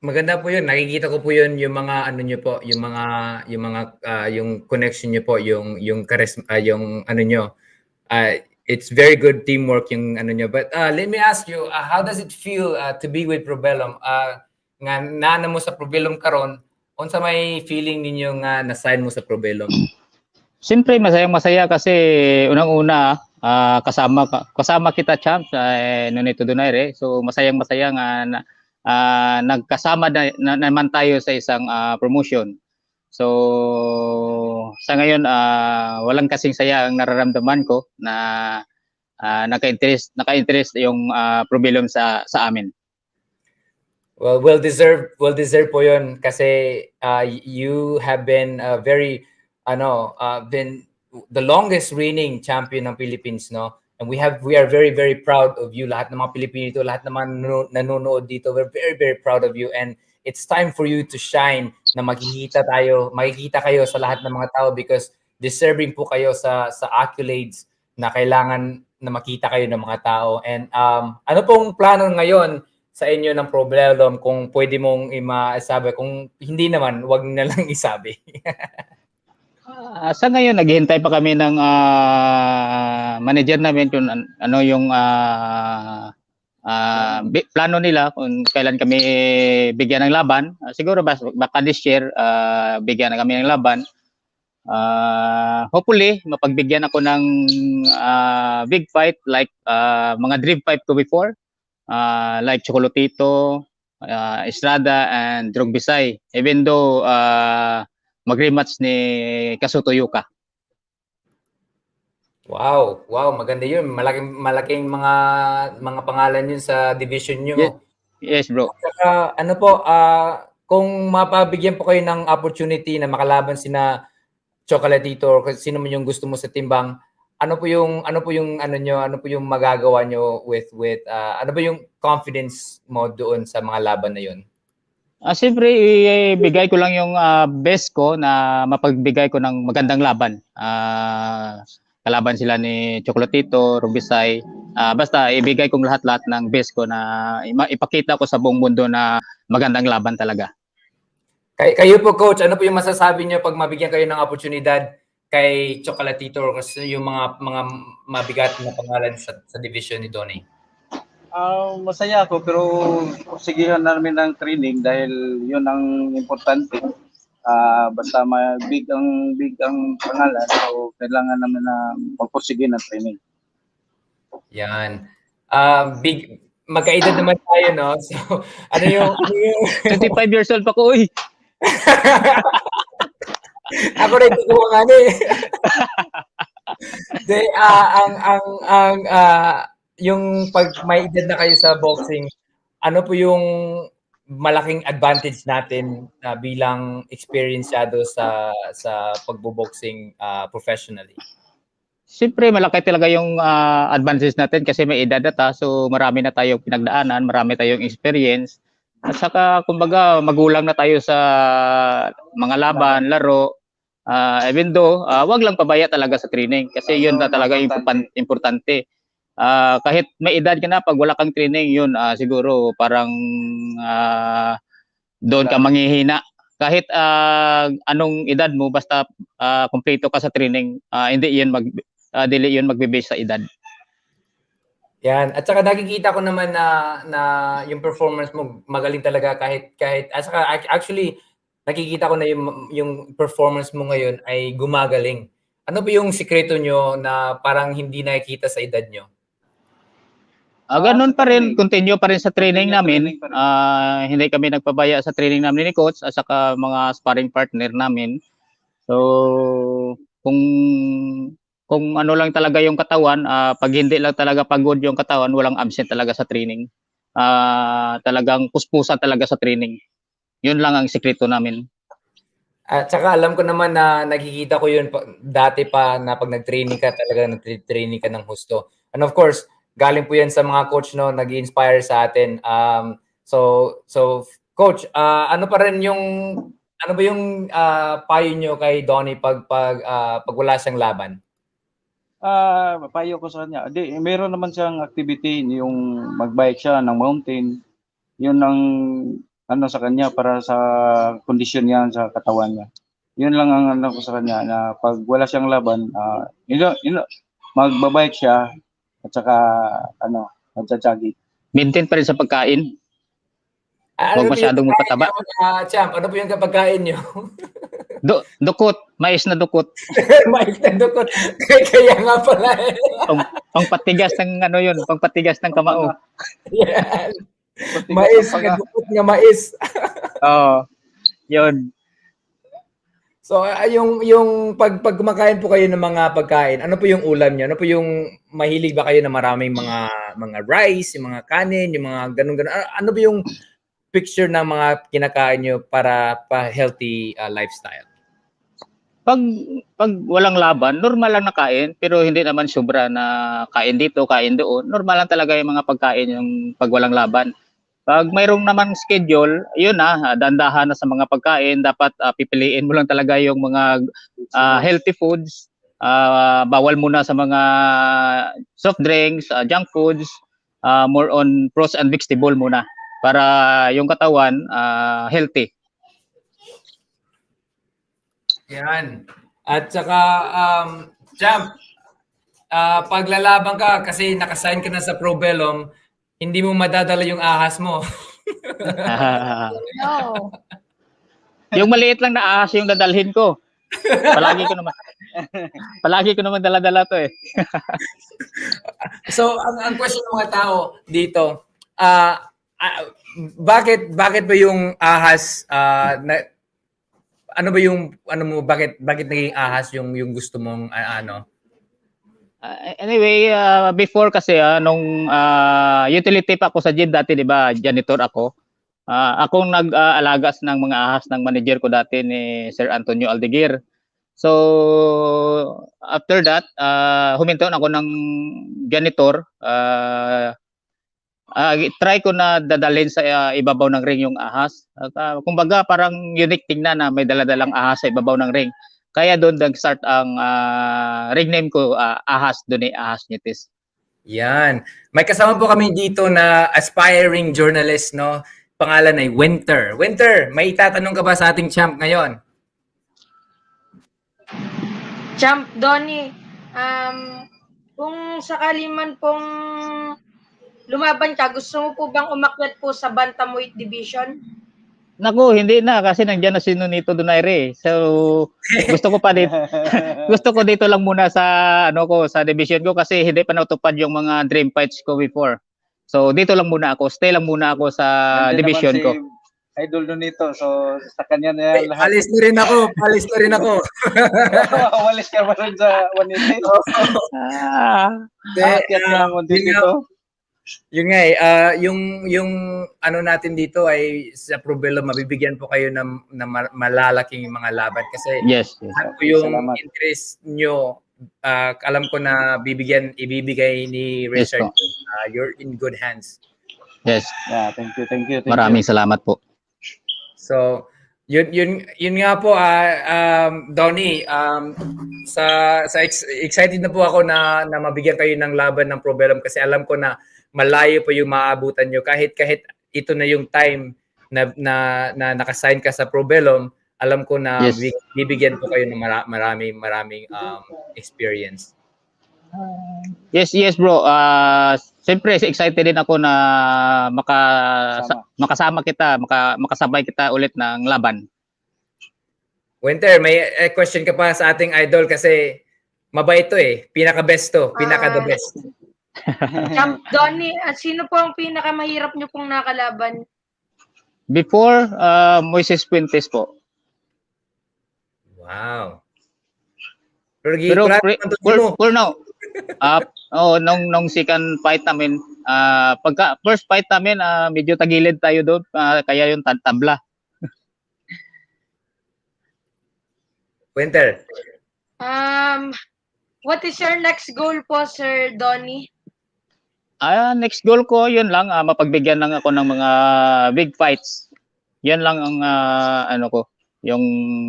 Maganda po 'yun. Nakikita ko po 'yun yung mga niyo po, yung connection niyo po, yung charisma, yung niyo. It's very good teamwork yung niyo. But let me ask you, how does it feel to be with Probellum? Nga nana mo sa Probellum karon, unsa may feeling ninyo nga na-sign mo sa Probellum? Siyempre, masayang-masaya kasi unang-una, kasama kita, champs, Nonito and Rachel. So, masayang-masaya nga nagkasama na naman tayo sa isang promotion. So, sa ngayon, walang kasing saya ang nararamdaman ko na naka-interest yung Probellum sa amin. Well deserved po 'yun kasi you have been been the longest reigning champion ng Philippines, no? And we are very, very proud of you. Lahat ng mga Pilipino dito, lahat naman nanonood dito, we're very, very proud of you. And it's time for you to shine, na makikita kayo sa lahat ng mga tao because deserving po kayo sa accolades na kailangan na makita kayo ng mga tao. And ano pong plano ngayon sa inyo ng Probellum, kung pwede mong isabi? Kung hindi naman, wag na lang isabi. Sa ngayon, naghihintay pa kami ng manager namin kung ano yung plano nila kung kailan kami bigyan ng laban. Siguro baka this year bigyan na kami ng laban. Hopefully, mapagbigyan ako ng big fight like mga dream fight ko before. Like Chocolatito, Estrada, and Drogbisay. Even though mag-rematch ni Kasuto Yuka. Wow, maganda 'yun. Malaking mga pangalan 'yun sa division niyo. Yes, bro. Saka kung mapabigyan po kayo ng opportunity na makalaban sina Chocolatito or sino man yung gusto mo sa timbang, ano po yung magagawa nyo with ano ba yung confidence mo doon sa mga laban na 'yun? Siyempre, ibigay ko lang yung best ko na mapagbigay ko ng magandang laban. Kalaban sila ni Chocolatito, Rubisay. Basta ibigay kong lahat-lahat ng best ko na ipakita ko sa buong mundo na magandang laban talaga. Kayo po, Coach, ano po yung masasabi niyo pag mabigyan kayo ng oportunidad kay Chocolatito or kasi yung mga mabigat na pangalan sa division ni Donnie? Masaya ako pero sigihan namin ng training dahil yun ang importante. Basta big ang pangalan, so kailangan namin na magpursige ng training. Yan. Magkaedad naman tayo, no? So, ano yung 25 years old pa ko, uy. Ako rin tutuwa nga eh. Yung pag may edad na kayo sa boxing, ano po yung malaking advantage natin bilang experienced sa pagbo-boxing professionally? Siyempre, malaki talaga yung advances natin kasi may edad na so marami na tayong pinagdaanan, marami tayong experience. At saka, kumbaga, magulang na tayo sa mga laban, laro. Even though, wag lang pabaya talaga sa training kasi yun na talaga importante. Kahit may edad ka na, pag wala kang training, yun, siguro parang doon ka manghihina. Kahit anong edad mo, basta kumpleto ka sa training, hindi dili yun magbe-base sa edad. Yan. At saka nakikita ko naman na yung performance mo magaling talaga kahit at saka actually nakikita ko na yung performance mo ngayon ay gumagaling. Ano ba yung sikreto nyo na parang hindi nakikita sa edad nyo? Ganun pa rin, continue pa rin sa training namin. Hindi kami nagpabaya sa training namin ni coach at saka mga sparring partner namin. So, kung ano lang talaga yung katawan, pag hindi lang talaga pagod yung katawan, walang absent talaga sa training. Talagang puspusan talaga sa training. Yun lang ang sikreto namin. At saka alam ko naman na nakikita ko yun dati pa na pag nag-training ka talaga, nag-training ka ng husto. And of course, galing po yan sa mga coach no, nag-inspire sa atin. So coach, ano ba yung payo nyo kay Donnie pag wala siyang laban? Payo ko sa kanya. Meron naman siyang activity, yung mag-bike siya ng mountain. Yun ang ano sa kanya para sa kondisyon niya sa katawan niya. Yun lang ang ano ko sa kanya na pag wala siyang laban, magbabike siya at saka magja-jogging. Maintain pa rin sa pagkain. Huwag masyadong magpataba. Champ, ano po yung pagkain nyo? Dukot, mais na dukot. Mais na dukot. Kaya nga pala eh. Pangpatigas ng ano yun, pangpatigas ng kamao. Yan. Mais na dukot na mais. Oo. Yun. So yung pag kumakain po kayo ng mga pagkain, ano po yung ulam niyo? Ano po yung mahilig ba kayo na maraming mga rice, yung mga kanin, yung mga ganun. Ano ba yung picture ng mga kinakain niyo para healthy lifestyle? Pag walang laban, normal lang na kain, pero hindi naman sobra na kain dito, kain doon. Normal lang talaga yung mga pagkain yung pag walang laban. Pag mayroong naman schedule, yun dandahan na sa mga pagkain. Dapat pipiliin mo lang talaga yung mga healthy foods. Bawal muna sa mga soft drinks, junk foods. More on fruits and vegetable muna para yung katawan healthy. Yan. At saka, Champ, paglalaban ka kasi nakasign ka na sa Pro Bellum, hindi mo madadala yung ahas mo. No. Yung maliit lang na ahas yung dadalhin ko. Palagi ko naman dala-dala to eh. So, ang question ng mga tao dito, bakit ba yung ahas bakit naging ahas yung gusto mong Anyway, before kasi nung utility pa ako sa gym dati, 'di ba? Janitor ako. Akong nag-alagas ng mga ahas ng manager ko dati ni Sir Antonio Aldeguer. So after that, huminto ako ng janitor. Try ko na dadalhin sa ibabaw ng ring yung ahas. Kumbaga parang unique tingnan na may daladalang ahas sa ibabaw ng ring. Kaya doon nag-start ang ring name ko, Ahas, doon Ahas Nitis. Yan. May kasama po kami dito na aspiring journalist, no? Pangalan ay Winter. Winter, may itatanong ka ba sa ating champ ngayon? Champ Donnie, kung sakali man pong lumaban ka, gusto mo po bang umakyat po sa Bantamweight Division? Naku, hindi na kasi nandiyan na si Nonito Donaire. So gusto ko pa dito gusto ko dito lang muna sa sa division ko kasi hindi pa natupad yung mga dream fights ko before. So dito lang muna ako, stay lang muna ako sa Nandiyan division naman si ko. Idol Nonito. So sa kanya na yan lahat. Alis na rin ako. Alis na rin ako. Walis ka ba rin sa 180? Ah, Aakyat ka ng 182? Yung nga yung ano natin dito ay sa Probelo, mabibigyan po kayo ng malalaking mga laban kasi yes. lahat po yung Salamat. interest nyo, alam ko na ibibigay ni Yes Richard. po. You're in good hands. Yes. Yeah, thank you. Maraming salamat po. So, yun nga po, Donnie, excited na po ako na mabigyan kayo ng laban ng Probellum kasi alam ko na malayo po yung maabutan nyo. Kahit ito na yung time na nakasign ka sa Probellum, alam ko na Yes. bibigyan po kayo ng maraming experience. Yes bro. Siyempre excited din ako na makasama kita, makasabay kita ulit ng laban. Winter, may question ka pa sa ating idol kasi mabait to eh. Pinaka-best to. Pinaka-the best. Champ Donnie, sino po ang pinakamahirap niyo pong nakalaban? Before, Moises Fuentes po. Wow. Pero for now, nung second fight namin, pagka first fight namin, medyo tagilid tayo doon, kaya yung tabla. Winter. What is your next goal po, Sir Donnie? Next goal ko, yun lang, mapagbigyan lang ako ng mga big fights. Yan lang ang yung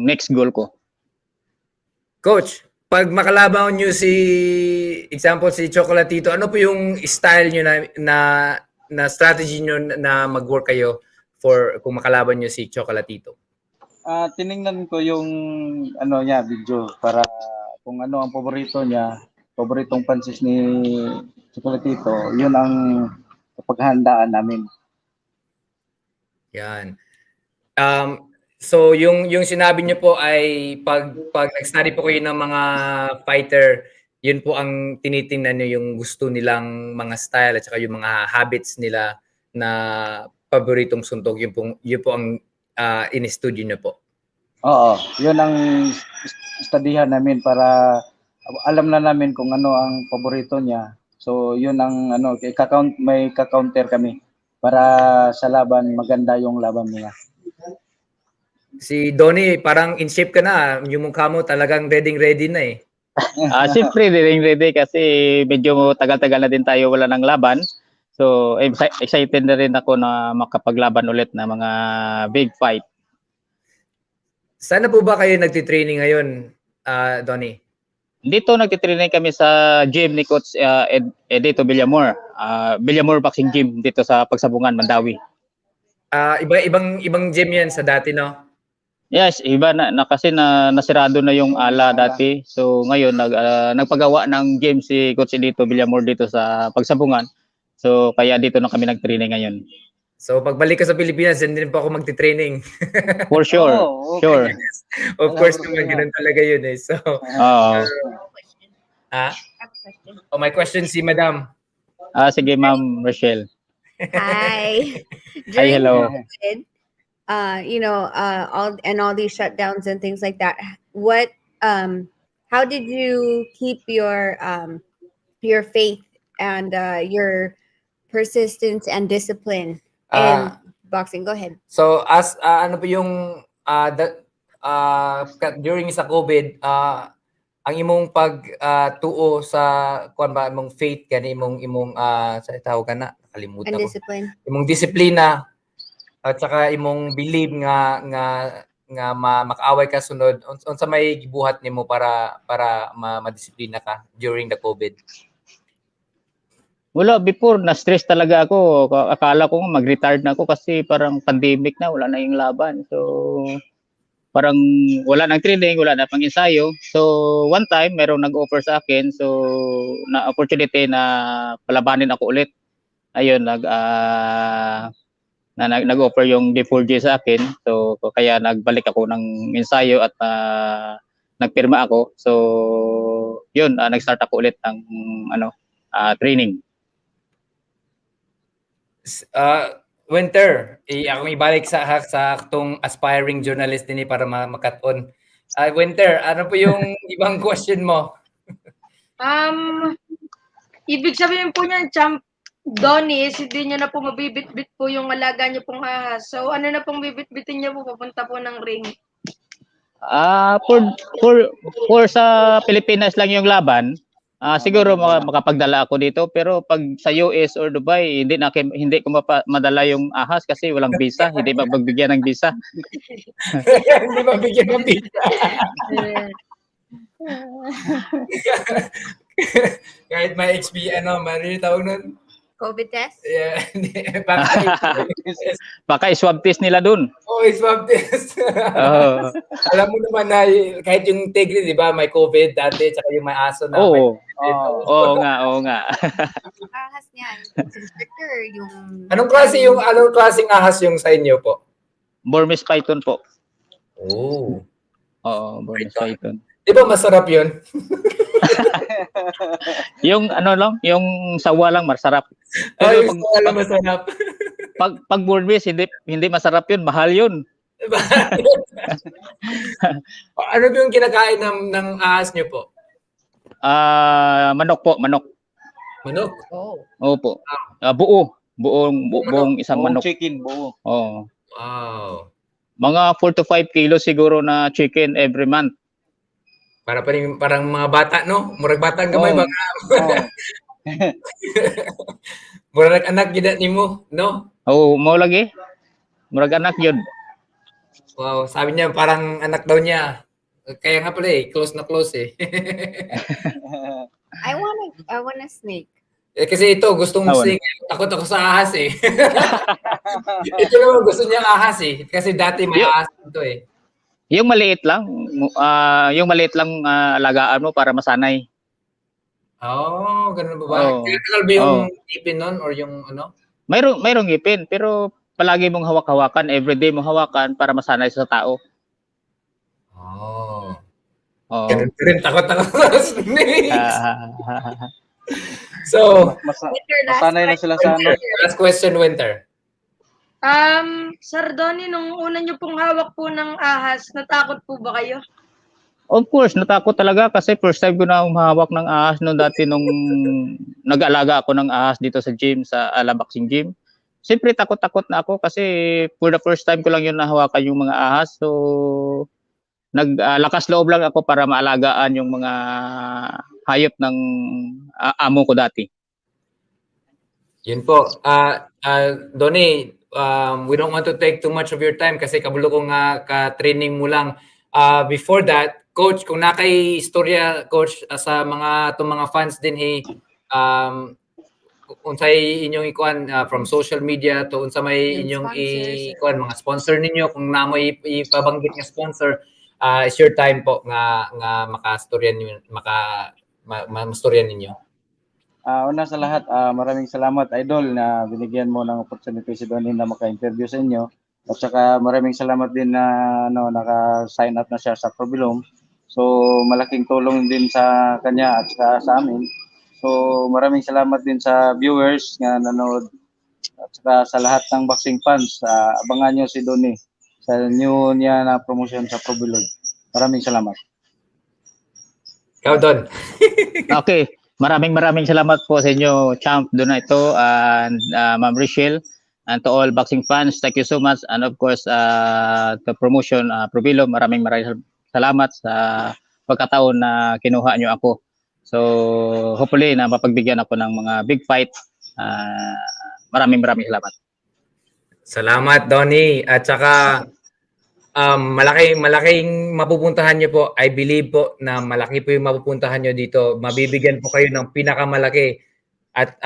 next goal ko. Coach, pag makalaban nyo example si Chocolatito, ano po yung style nyo na strategy nyo na mag-work kayo for kung makalaban nyo si Chocolatito? Tiningnan ko yung video para kung ano ang paboritong pansis ni Chocolatito, yun ang paghandaan namin. Yan. So yung sinabi niyo po ay pag nag-study po kayo ng mga fighter, yun po ang tinitingnan niyo, yung gusto nilang mga style at saka yung mga habits nila na paboritong suntok, yun po ang in-studio niyo po. Oo, yun ang studihan namin para alam na namin kung ano ang paborito niya. So yun ang may ka-counter kami para sa laban maganda yung laban niya. Si Donnie, parang in shape ka na. Yung mukha mo talagang ready na eh. Siyempre, ready kasi medyo tagal-tagal na din tayo wala ng laban. So, excited na rin ako na makapaglaban ulit na mga big fight. Sana po ba kayo nagtitraining ngayon, Donnie? Dito nagtitraining kami sa gym ni Coach Edito Villamor. Villamor Boxing Gym dito sa Pagsabungan, Mandawi. Ibang gym yan sa dati, no? Yes, iba na kasi nasirado na yung ala dati. So ngayon nagpagawa ng gym si Coach Edito Villamor dito sa Pagsabungan. So kaya dito na kami nagtraining ngayon. So pagbalik ko sa Pilipinas, hindi pa ako magti-training. For sure. Okay. Sure. Of course naman, ganun talaga yun eh. So, my question si Madam. Sige, Ma'am Rachel. Hi. Hi, hello. COVID, all these shutdowns and things like that. How did you keep your faith and your persistence and discipline in boxing? Go ahead. So, as ano po yung during sa COVID, ang imong tuo sa imong faith kani imong sa tawag kana nakalimutan And ko. discipline. Imong disiplina at saka imong believe nga makaaway ka sunod unsa may gibuhat nimo para madisiplina ka during the COVID? Wala, before na-stress talaga ako. Akala ko nga mag-retired na ako kasi parang pandemic na, wala na yung laban. So parang wala nang training, wala na pang ensayo. So one time merong nag-offer sa akin, so na opportunity na palabanin ako ulit. Ayun, nag-offer yung D4G sa akin. So kaya nagbalik ako ng ensayo at nagpirma ako. So yun, nag-start ako ulit ng training. Winter, ako ibalik sa aktong aspiring journalist din para makat-on. Winter, ano po yung ibang question mo? Ibig sabihin po niyan, Champ Donnie, is hindi niyo na po mabibitbit po yung alaga niyo pong ahas. So, ano na pong bibitbitin niyo po papunta po ng ring? For sa Pilipinas lang yung laban, siguro makapagdala ako dito, pero pag sa US or Dubai, hindi ko madala yung ahas kasi walang visa, hindi magbigyan ng visa. Hindi mabigyan ng visa. Kahit may may tawag nun? COVID test? Yeah. Baka swab test nila dun. Swab test. Alam mo naman na kahit yung tigre, di ba, may COVID dati, tsaka yung may aso na. Oo nga. Ahas niyan. Instructor, yung... Anong klaseng ahas yung sa inyo po? Burmese python po. Oo, Burmese python. Di ba masarap yun? Yung yung sawa lang masarap. Pero yung masarap. Pag Burmese, hindi masarap yun, mahal yun. Ano ba yung kinakain ng ahas nyo po? Manok po, manok. Manok? Opo. Buong isang manok. Chicken, buo. Wow. Mga 4 to 5 kilos siguro na chicken every month. Parang mga bata, no? Murag bata gamay mga. Murag anak gid nimo, no? Mao lagi. Murag anak yun. Wow, sabi niya parang anak daw niya. Kaya nga pala close na close eh. I want a snake. Kasi ito, gustong snake. Takot ako sa ahas eh. Ito naman gusto niya ahas eh. Kasi dati may ahas ito eh. Yung maliit lang, alagaan mo para masanay. Ganun ba? Kailangan ba yung ipin nun or yung ano? Mayroong ipin, pero palagi mong hawak-hawakan, everyday mong hawakan para masanay sa tao. Ganun rin, takot ako sa snakes. So, masanay na sila sa ano. Last question, Winter. Sir Donnie, nung una niyo pong hawak po ng ahas, natakot po ba kayo? Of course, natakot talaga kasi first time ko na humahawak ng ahas noon dati nung nag-aalaga ako ng ahas dito sa gym, sa Boxing Gym. Siyempre takot-takot na ako kasi for the first time ko lang yun nahawakan yung mga ahas. So, naglakas loob lang ako para maalagaan yung mga hayop ng amo ko dati. Yun po. Donnie, we don't want to take too much of your time kasi kabulo ko nga ka-training mo lang. Before that, Coach, kung nakay-istorya, Coach, sa mga fans din, unsay inyong ikuan from social media to unsa may inyong ikuan mga sponsor ninyo, kung namo ipabanggit nga sponsor, it's your time po nga makastoryan niyo, mastoryan ninyo. Una sa lahat, maraming salamat Idol na binigyan mo ng opportunity si Donnie na maka-interview sa inyo. At saka maraming salamat din na naka-sign up na siya sa Fil-Am. So malaking tulong din sa kanya at saka sa amin. So maraming salamat din sa viewers nga nanood at saka sa lahat ng boxing fans. Abangan nyo si Donnie sa new niya na promotion sa Fil-Am. Maraming salamat. Ikaw, Don. Okay. Maraming salamat po sa inyo, Champ Donato and Ma'am Rachel, and to all boxing fans. Thank you so much, and of course the promotion Fil-Am. Maraming salamat sa pagkataon na kinuha nyo ako. So hopefully na mapagbigyan ako ng mga big fight. Maraming salamat. Salamat, Donnie. At saka malaking mapupuntahan nyo po. I believe po na malaki po yung mapupuntahan nyo dito. Mabibigyan po kayo ng pinakamalaki at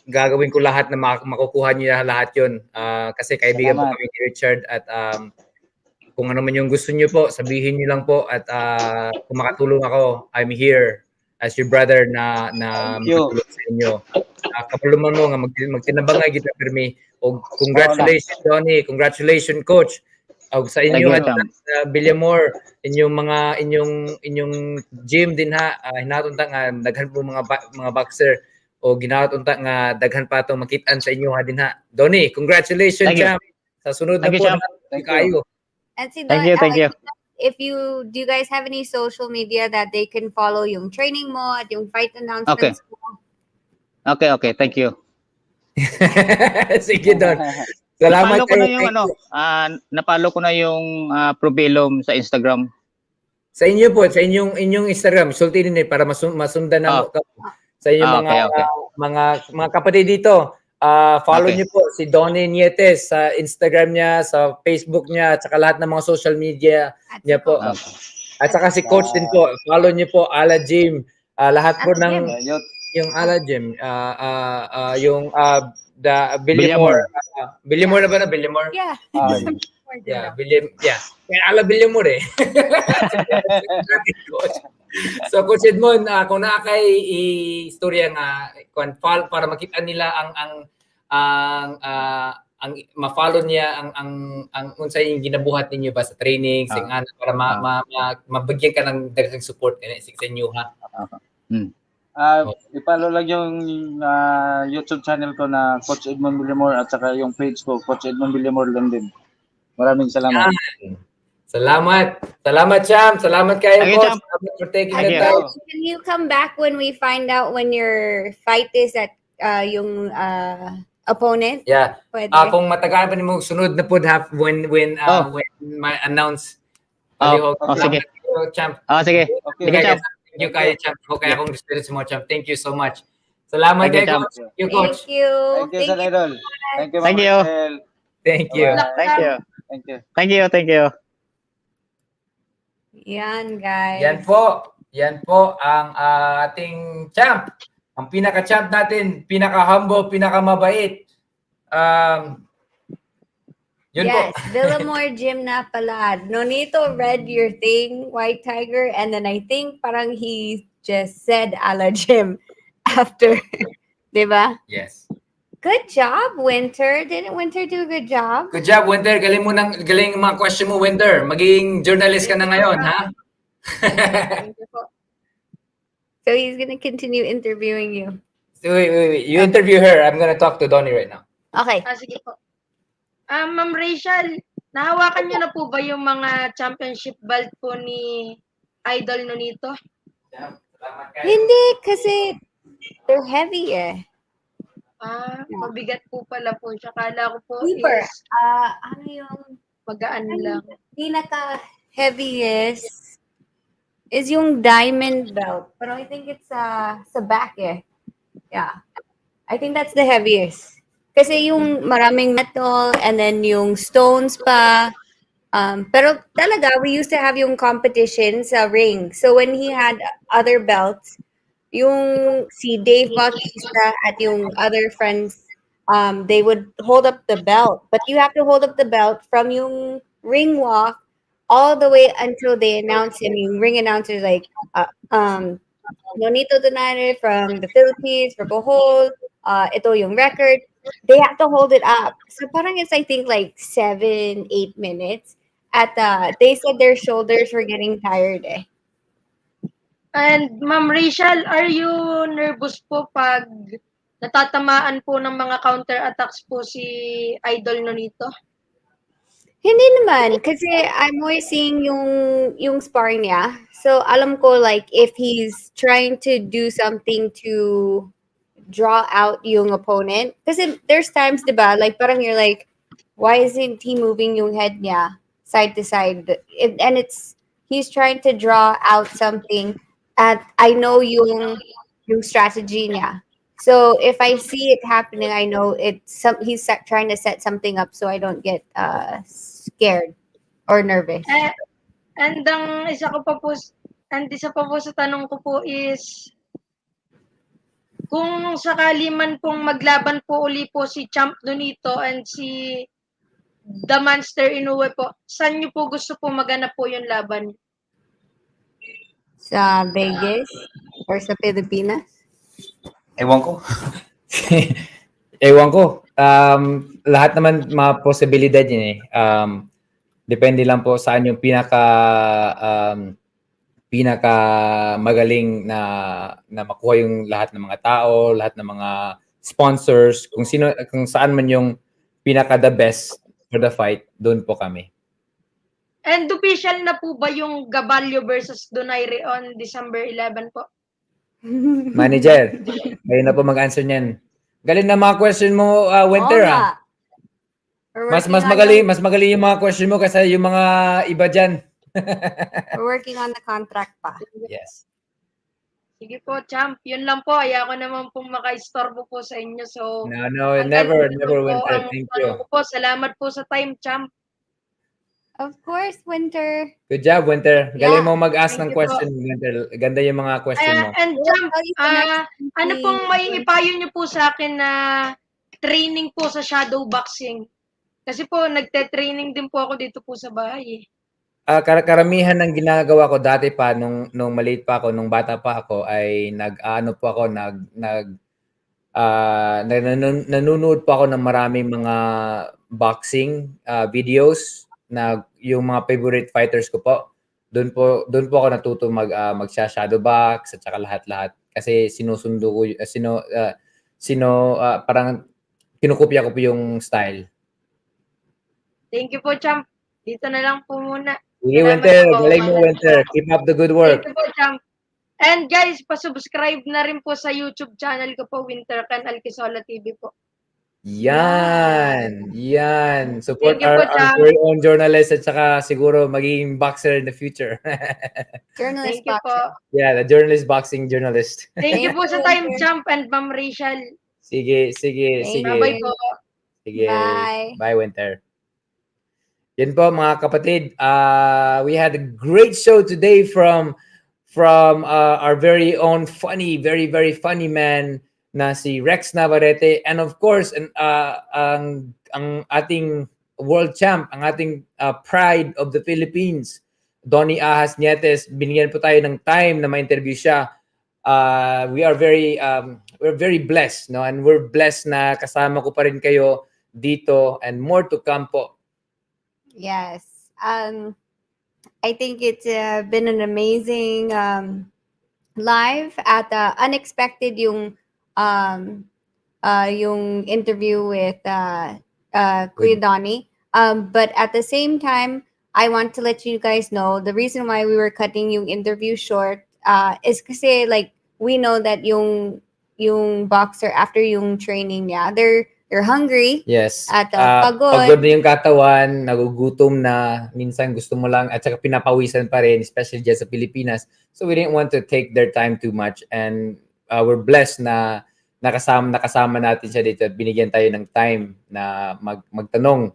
gagawin ko lahat na makukuha niya lahat 'yon. Kasi kaibigan po Salamat. kami ni Richard at kung ano man yung gusto niyo po, sabihin niyo lang po at kung makatulong ako, I'm here as your brother na Thank you. makatulong sa inyo. Kapuluman mo nga magtinabangay kita pirmi. O congratulations Johnny, congratulations coach. Sa Thank inyo you, at champ. Villamor, inyong gym din ha, hinatunta nga daghan po mga boxer o ginatunta nga daghan pa to makitaan sa inyo ha din ha. Donnie, congratulations Thank you. champ. Sa sunod na Thank you, po champ. Thank you. kayo. And si Thank you, thank you. if do you guys have any social media that they can follow yung training mo at yung fight announcements mo? Okay, thank you. Sige Don. Salamat Napalo ko na kayo. yung napalo ko na yung Probilom sa Instagram. Sa inyo po, sa inyong Instagram, sulti din para masundan na mo sa inyong Okay. mga kapatid dito. Follow Okay. niyo po si Donnie Nietes sa Instagram niya, sa Facebook niya, at saka lahat ng mga social media niya po. Okay. At saka si Coach din po. Follow niyo po Ala Gym. Lahat po ng yung Ala Gym, yung the Villamor. Villamor na ba na Villamor? Yeah. Yeah, kaya ala Villamor eh. So Coach Edmond, kung naa kay istorya nga para makita nila ang ma-follow niya ang unsay yung ginabuhat ninyo ba sa training sing para mabigyan ka ng daghang support sa inyo ha. I-follow lang yung YouTube channel ko na Coach Edmond Villamor at saka yung page ko, Coach Edmond Villamor lang din. Maraming salamat. Salamat, Champ. Salamat kayo, Thank you, Coach. Champ. Salamat for taking Thank the you. time. Can you come back when we find out when your fight is at yung opponent? Yeah. Pwede. Kung matagal pa ni mo sunod na po when my announce. Sige. Champ. Sige. Okay. Sige, Champ. Thank you kayo, Champ. Okay, akong respect mo, Champ. Thank you so much. Salamat Thank you, kayo, Champ. Coach. Thank you, Coach. Thank you. Thank you, Sir Idol. Thank you, Thank Ma'am you. Rachel. Thank you. Bye-bye. Thank you. Thank you. Thank you. Yan, guys. Yan po ang ating champ. Ang pinaka-champ natin, pinaka-humble, pinaka-mabait. Yun Yes, po. Villamor Gym na pala. Nonito read your thing, White Tiger, and then I think parang he just said ala Gym after. Diba? Yes. Good job, Winter. Didn't Winter do a good job? Good job, Winter. Galing mga question mo, Winter. Maging journalist ka na ngayon, ha? Thank you po. So he's gonna continue interviewing you. Wait. You interview her. I'm gonna talk to Donnie right now. Okay. Sige po. Ma'am Rachel, nahawakan niyo na po ba yung mga championship belt po ni Idol Nonito? Hindi, kasi they're heavy eh. Mabigat po pala po siya. Kala ko po Deeper. is Ano yung magaan lang. pinaka-heaviest is yung diamond belt. Pero I think it's sa back eh. Yeah. I think that's the heaviest. Kasi yung maraming metal and then yung stones pa. Pero talaga, we used to have yung competition sa ring. So when he had other belts, yung si Dave Bautista at yung other friends, they would hold up the belt. But you have to hold up the belt from yung ring walk all the way until they announce him. Yung ring announcer like, Nonito Donaire from the Philippines, for Bohol, ito yung record. They have to hold it up. So parang it's, I think, like 7-8 minutes. At they said their shoulders were getting tired eh. And Ma'am Rachel, are you nervous po pag natatamaan po ng mga counter attacks po si Idol Nonito? Hindi naman, kasi I'm always seeing yung sparring niya. So alam ko like if he's trying to do something to draw out yung opponent. Kasi there's times, diba, like parang you're like, why isn't he moving yung head niya side to side? And he's trying to draw out something. At I know yung strategy niya. So if I see it happening, I know he's trying to set something up so I don't get scared or nervous. And isa pa po sa tanong ko po is, kung sakali man pong maglaban po uli po si Champ Nonito and si The Monster Inoue po, saan niyo po gusto po maganap po yung laban? Sa Vegas or sa Pilipinas? Ewan ko. Ewan ko. Lahat naman mga posibilidad yun eh. Depende lang po saan yung pinaka magaling na makuha yung lahat ng mga tao, lahat ng mga sponsors, kung saan man yung pinaka the best for the fight, doon po kami. And official na po ba yung Gabalyo versus Donaire on December 11 po? Manager, kayo na po mag-answer niyan. Galing na mga question mo, Winter, Oo ah. nga. We're working on Mas magaling yung mga question mo kasi yung mga iba dyan. We're working on the contract pa. Yes. Sige po, Champ. Yun lang po. Ayoko naman pong maka-istorbo po sa inyo. So, No, hanggang never, dito never, po Winter. ang Thank tanong you. ko po. Salamat po sa time, Champ. Of course, Winter. Good job, Winter. Galing Yeah. mo mag-ask Thank ng you po. question, Winter. Ganda yung mga question mo. And We'll Champ, tell you the next ano time pong we- may ipayo niyo po sa akin na training po sa shadow boxing? Kasi po, nagte-training din po ako dito po sa bahay. Karamihan ng ginagawa ko dati pa nung maliit pa ako, nung bata pa ako ay nanonood po ako ng maraming mga boxing videos na yung mga favorite fighters ko po. Doon po ako natuto magsha-shadow box at saka lahat-lahat kasi sinusundo ko parang kinukopya ko po yung style. Thank you po, Champ. Dito na lang po muna. Sige, Salamat Winter. po. Galing mo, Winter. Keep up the good work. Thank you po, Champ. And guys, pa-subscribe na rin po sa YouTube channel ko po, Winter Can Alquisola TV po. Yan. Support Thank you po, our Champ. very own journalist at saka siguro magiging boxer in the future. Journalist Thank you po. boxer. Yeah, the boxing journalist. Thank you po sa time, Champ and Ma'am Rachel. Sige. Thank Bye-bye you. po. Sige. Bye. Bye, Winter. Yan po mga kapatid. We had a great show today from our very own funny, very, very funny man na si Rex Navarrete. And of course, ang ating world champ, ang ating pride of the Philippines, Donnie Ahas Nietes. Binigyan po tayo ng time na ma-interview siya. We're very blessed, no? And we're blessed na kasama ko pa rin kayo dito and more to come po. Yes. I think it's been an amazing live at unexpected yung interview with Kuya Donnie. But at the same time, I want to let you guys know the reason why we were cutting yung interview short is kasi like we know that yung boxer after yung training niya, they're hungry. Yes. At pagod. Pagod na yung katawan, nagugutom na, minsan gusto mo lang, at saka pinapawisan pa rin, especially dyan sa Pilipinas. So we didn't want to take their time too much. And we're blessed na nakasama natin siya dito at binigyan tayo ng time na magtanong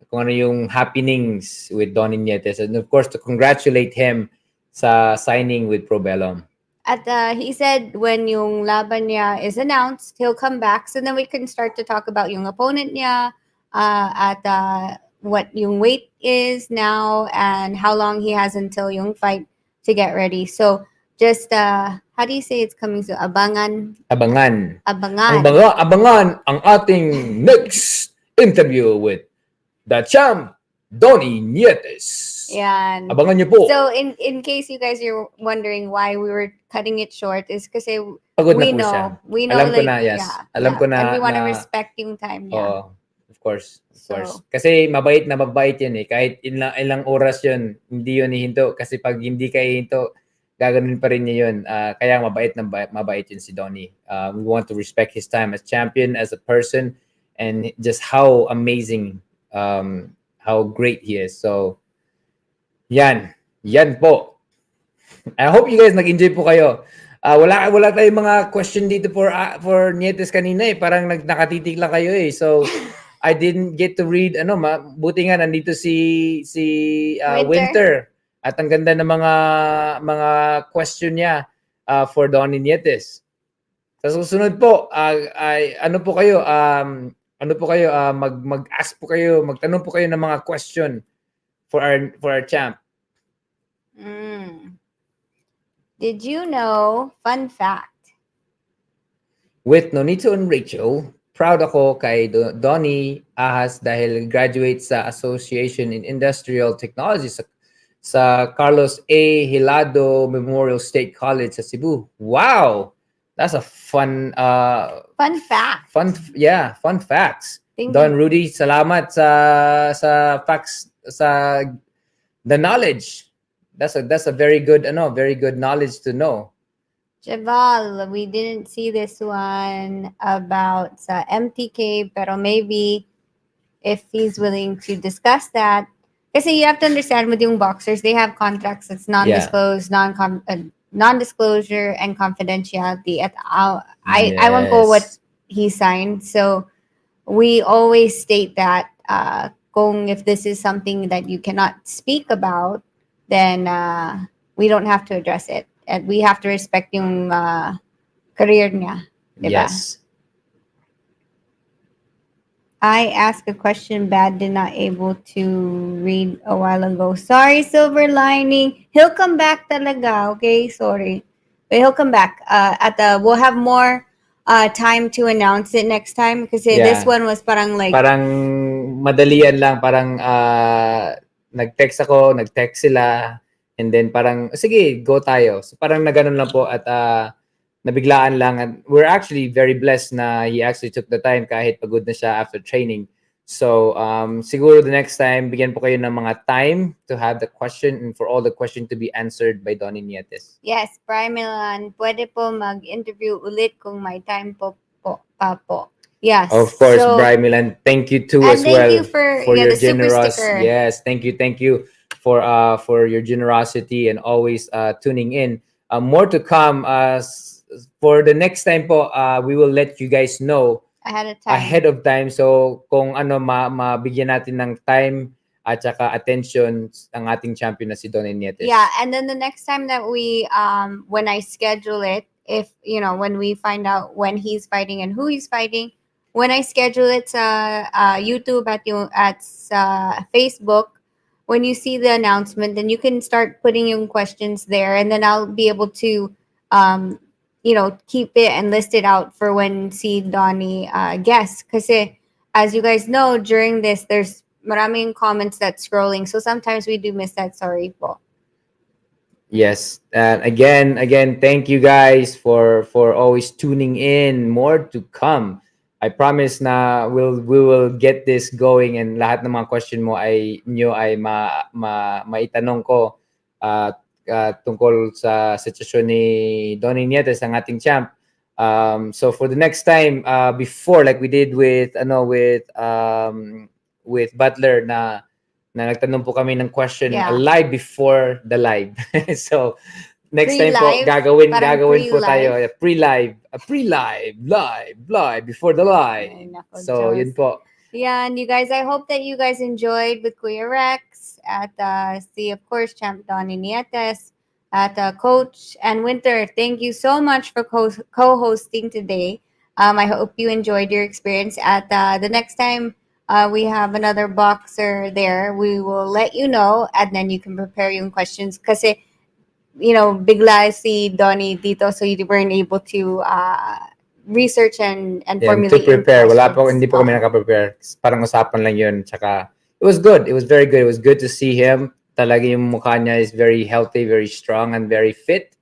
kung ano yung happenings with Donnie Nietes. And of course, to congratulate him sa signing with Probellum. At he said when yung laban niya is announced, he'll come back. So then we can start to talk about yung opponent niya, at what yung weight is now, and how long he has until yung fight to get ready. So just, how do you say it's coming soon? Abangan. Abangan ang ating next interview with the champ, Donnie Nietes. Yan. Abangan niyo po. So in case you guys are wondering why we were cutting it short, is kasi Pagod na we po know, siya. we know, Alam ko like, na, yes. yeah, Alam ko na. and we want to na- respect yung time niya. Oo, of course. So- Kasi mabait yan eh. Kahit ilang oras yun, hindi yun hihinto. Kasi pag hindi ka hihinto, gaganon pa rin niya yun. Kaya mabait yun si Donnie. We want to respect his time as champion, as a person, and just how amazing, how great he is. So, yan po. I hope you guys nag-enjoy po kayo. Wala tayong mga question dito for Nietes kanina eh. Parang nakatitig lang kayo eh. So I didn't get to read buti nga nandito si Winter. At ang ganda ng mga question niya for Donnie Nietes. Sa susunod po, ay ano po kayo, mag-ask po kayo, magtanong po kayo ng mga question for our champ. Did you know, fun fact, With Nonito and Rachel, proud ako kay Donnie Ahas dahil graduate sa Association in Industrial Technology sa Carlos A. Hilado Memorial State College sa Cebu. Wow! That's a fun fun fact. fun facts. Thank Don you. Rudy, salamat sa facts, sa the knowledge. That's a very good knowledge to know. Javal, we didn't see this one about sa MTK, pero maybe if he's willing to discuss that. Kasi you have to understand with yung boxers, they have contracts that's non-disclosed, non-disclosure and confidentiality. At I won't go what he signed. So we always state that kung if this is something that you cannot speak about, then we don't have to address it. And we have to respect yung career niya. Diba? Yes. I asked a question bad, did not able to read a while ago. Sorry, Silver Lining. He'll come back talaga, okay? Sorry. But he'll come back. We'll have more time to announce it next time kasi this one was parang like... Parang madalian lang, parang nag-text sila, and then parang, sige, go tayo. So parang naganon lang po at nabiglaan lang. And we're actually very blessed na he actually took the time kahit pagod na siya after training. So siguro the next time, bigyan po kayo ng mga time to have the question and for all the question to be answered by Donnie Nietes. Yes, Primilan, pwede po mag-interview ulit kung may time po. Yes. Of course, Brian Milan. Thank you too as well you for your the super generous. sticker. Yes, thank you for your generosity and always tuning in. More to come. For the next time po, we will let you guys know ahead of time. So kung ano mabigyan natin ng time at saka attention ang ating champion na si Donnie Nietes. Yeah, and then the next time that we when I schedule it, if when we find out when he's fighting and who he's fighting, when I schedule it sa YouTube at Facebook, when you see the announcement, then you can start putting yung questions there, and then I'll be able to keep it and list it out for when si Donnie guests. Kasi as you guys know, during this, there's maraming comments that's scrolling. So sometimes we do miss that. Sorry po. Yes. And again, thank you guys for always tuning in. More to come. I promise na we will get this going and lahat ng mga question mo ay maitanong ko tungkol sa sitwasyon ni Donnie Nietes, ang ating champ. So for the next time, before like we did with Butler na nagtanong po kami ng question live before the live. So next time po gagawin po tayo pre-live before the live. So yun po. Yeah, and you guys, I hope that you guys enjoyed with Kuya Rex at of course Champ Donnie Nietes at Coach and Winter. Thank you so much for co-hosting today. I hope you enjoyed your experience. At the next time we have another boxer there, we will let you know, and then you can prepare yung questions kasi bigla si Donnie dito, so you weren't able to research and formulate. To prepare. Hindi po kami naka-prepare. Parang usapan lang yun. Tsaka, it was good. It was very good. It was good to see him. Talaga yung mukha niya is very healthy, very strong, and very fit.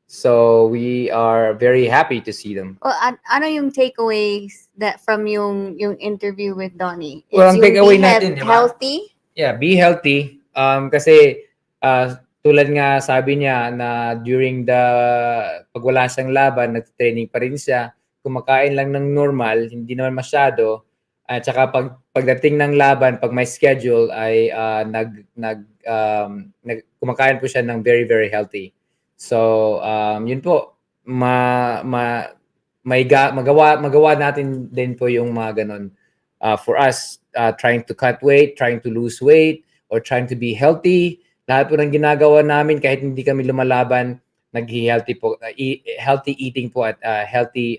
So, we are very happy to see them. Well, ano yung takeaways from yung interview with Donnie? Well, ang takeaway natin, healthy? Yeah, be healthy. Kasi, tulad nga sabi niya na during pag wala siyang laban, nag-training pa rin siya, kumakain lang ng normal, hindi naman masyado. At saka pagdating ng laban, pag may schedule ay kumakain po siya ng very very healthy. So yun po, magawa natin din po yung mga ganun. For us, trying to cut weight, trying to lose weight, or trying to be healthy. Lahat po ng ginagawa namin kahit hindi kami lumalaban, nag-healthy po, healthy eating po at healthy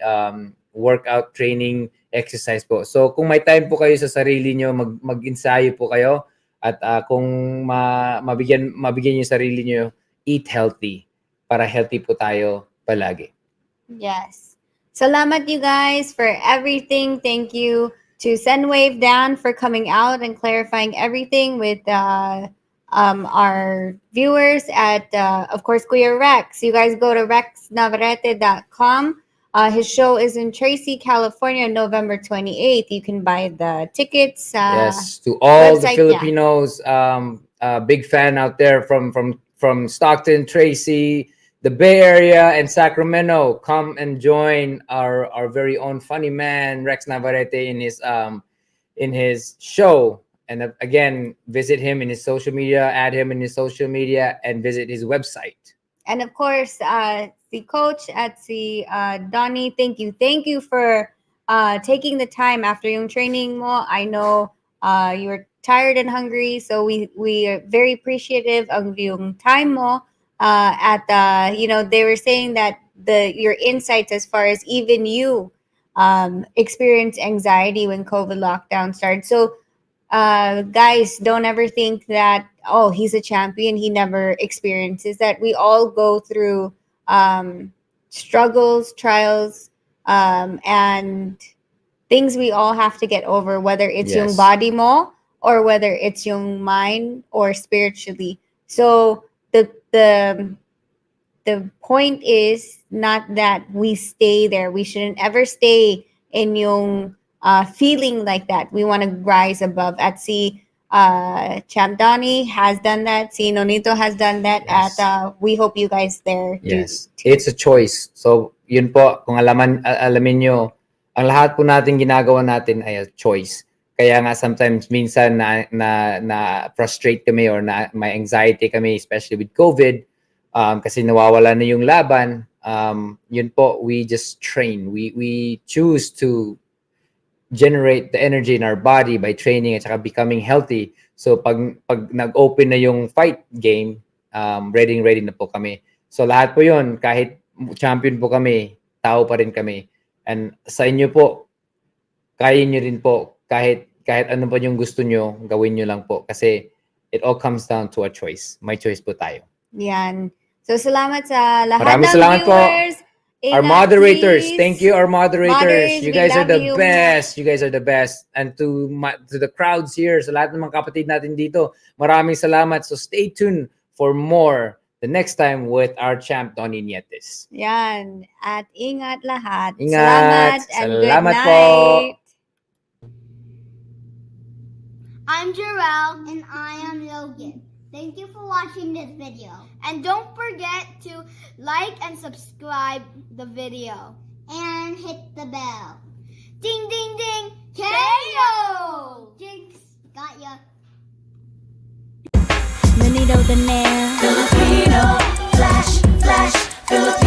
workout, training, exercise po. So kung may time po kayo sa sarili nyo, mag-ensayo po kayo at kung mabigyan yung sarili nyo, eat healthy para healthy po tayo palagi. Yes. Salamat you guys for everything. Thank you to Sendwave Dan for coming out and clarifying everything with our viewers at, of course, Kuya Rex. You guys go to rexnavarrete.com. His show is in Tracy, California, November 28th. You can buy the tickets. Yes, to all the website, Filipinos, big fan out there from Stockton, Tracy, the Bay Area, and Sacramento. Come and join our very own funny man Rex Navarrete in his show. And again, visit him in his social media, add him in his social media, and visit his website. And of course, the coach at the Donnie, thank you for taking the time after yung training mo. I know you were tired and hungry, so we are very appreciative of yung time mo. They were saying that your insights as far as even you experience anxiety when COVID lockdown started. So guys, don't ever think that, oh, he's a champion, he never experiences that. We all go through struggles, trials, and things we all have to get over, whether it's yung body mo or whether it's yung mind or spiritually. So the point is not that we stay there. We shouldn't ever stay in yung feeling like that. We want to rise above. At si Champ Donnie has done that. Si Nonito has done that. Yes. At we hope you guys there. Yes, it's a choice. So yun po, kung alamin nyo, ang lahat po natin ginagawa natin ay a choice. Kaya nga sometimes minsan na frustrate kami or na may anxiety kami, especially with COVID, kasi nawawala na yung laban. Yun po, we just train. We choose to generate the energy in our body by training at saka becoming healthy. So pag nag-open na yung fight game, ready na po kami. So lahat po yun, kahit champion po kami, tao pa rin kami. And sa inyo po, kaya nyo rin po, kahit ano pa yung gusto nyo, gawin nyo lang po. Kasi it all comes down to a choice. May choice po tayo. Yan. So salamat sa lahat Maraming ng salamat viewers. Po. Our moderators, Please. thank you, our moderators. You We guys are love the you. best. You guys are the best. And to the crowds here, sa lahat ng mga kapatid natin dito, maraming salamat. So stay tuned for more the next time with our champ, Donnie Nietes. Yan. At ingat lahat. Ingat. Salamat and Salamat good po. night. I'm Jarrell. And I am Logan. Thank you for watching this video. And don't forget to like and subscribe the video. And hit the bell. Ding, ding, ding. KO! Jinx. Got ya. Nonito the Nair. Filipino. Flash, flash. Filipino.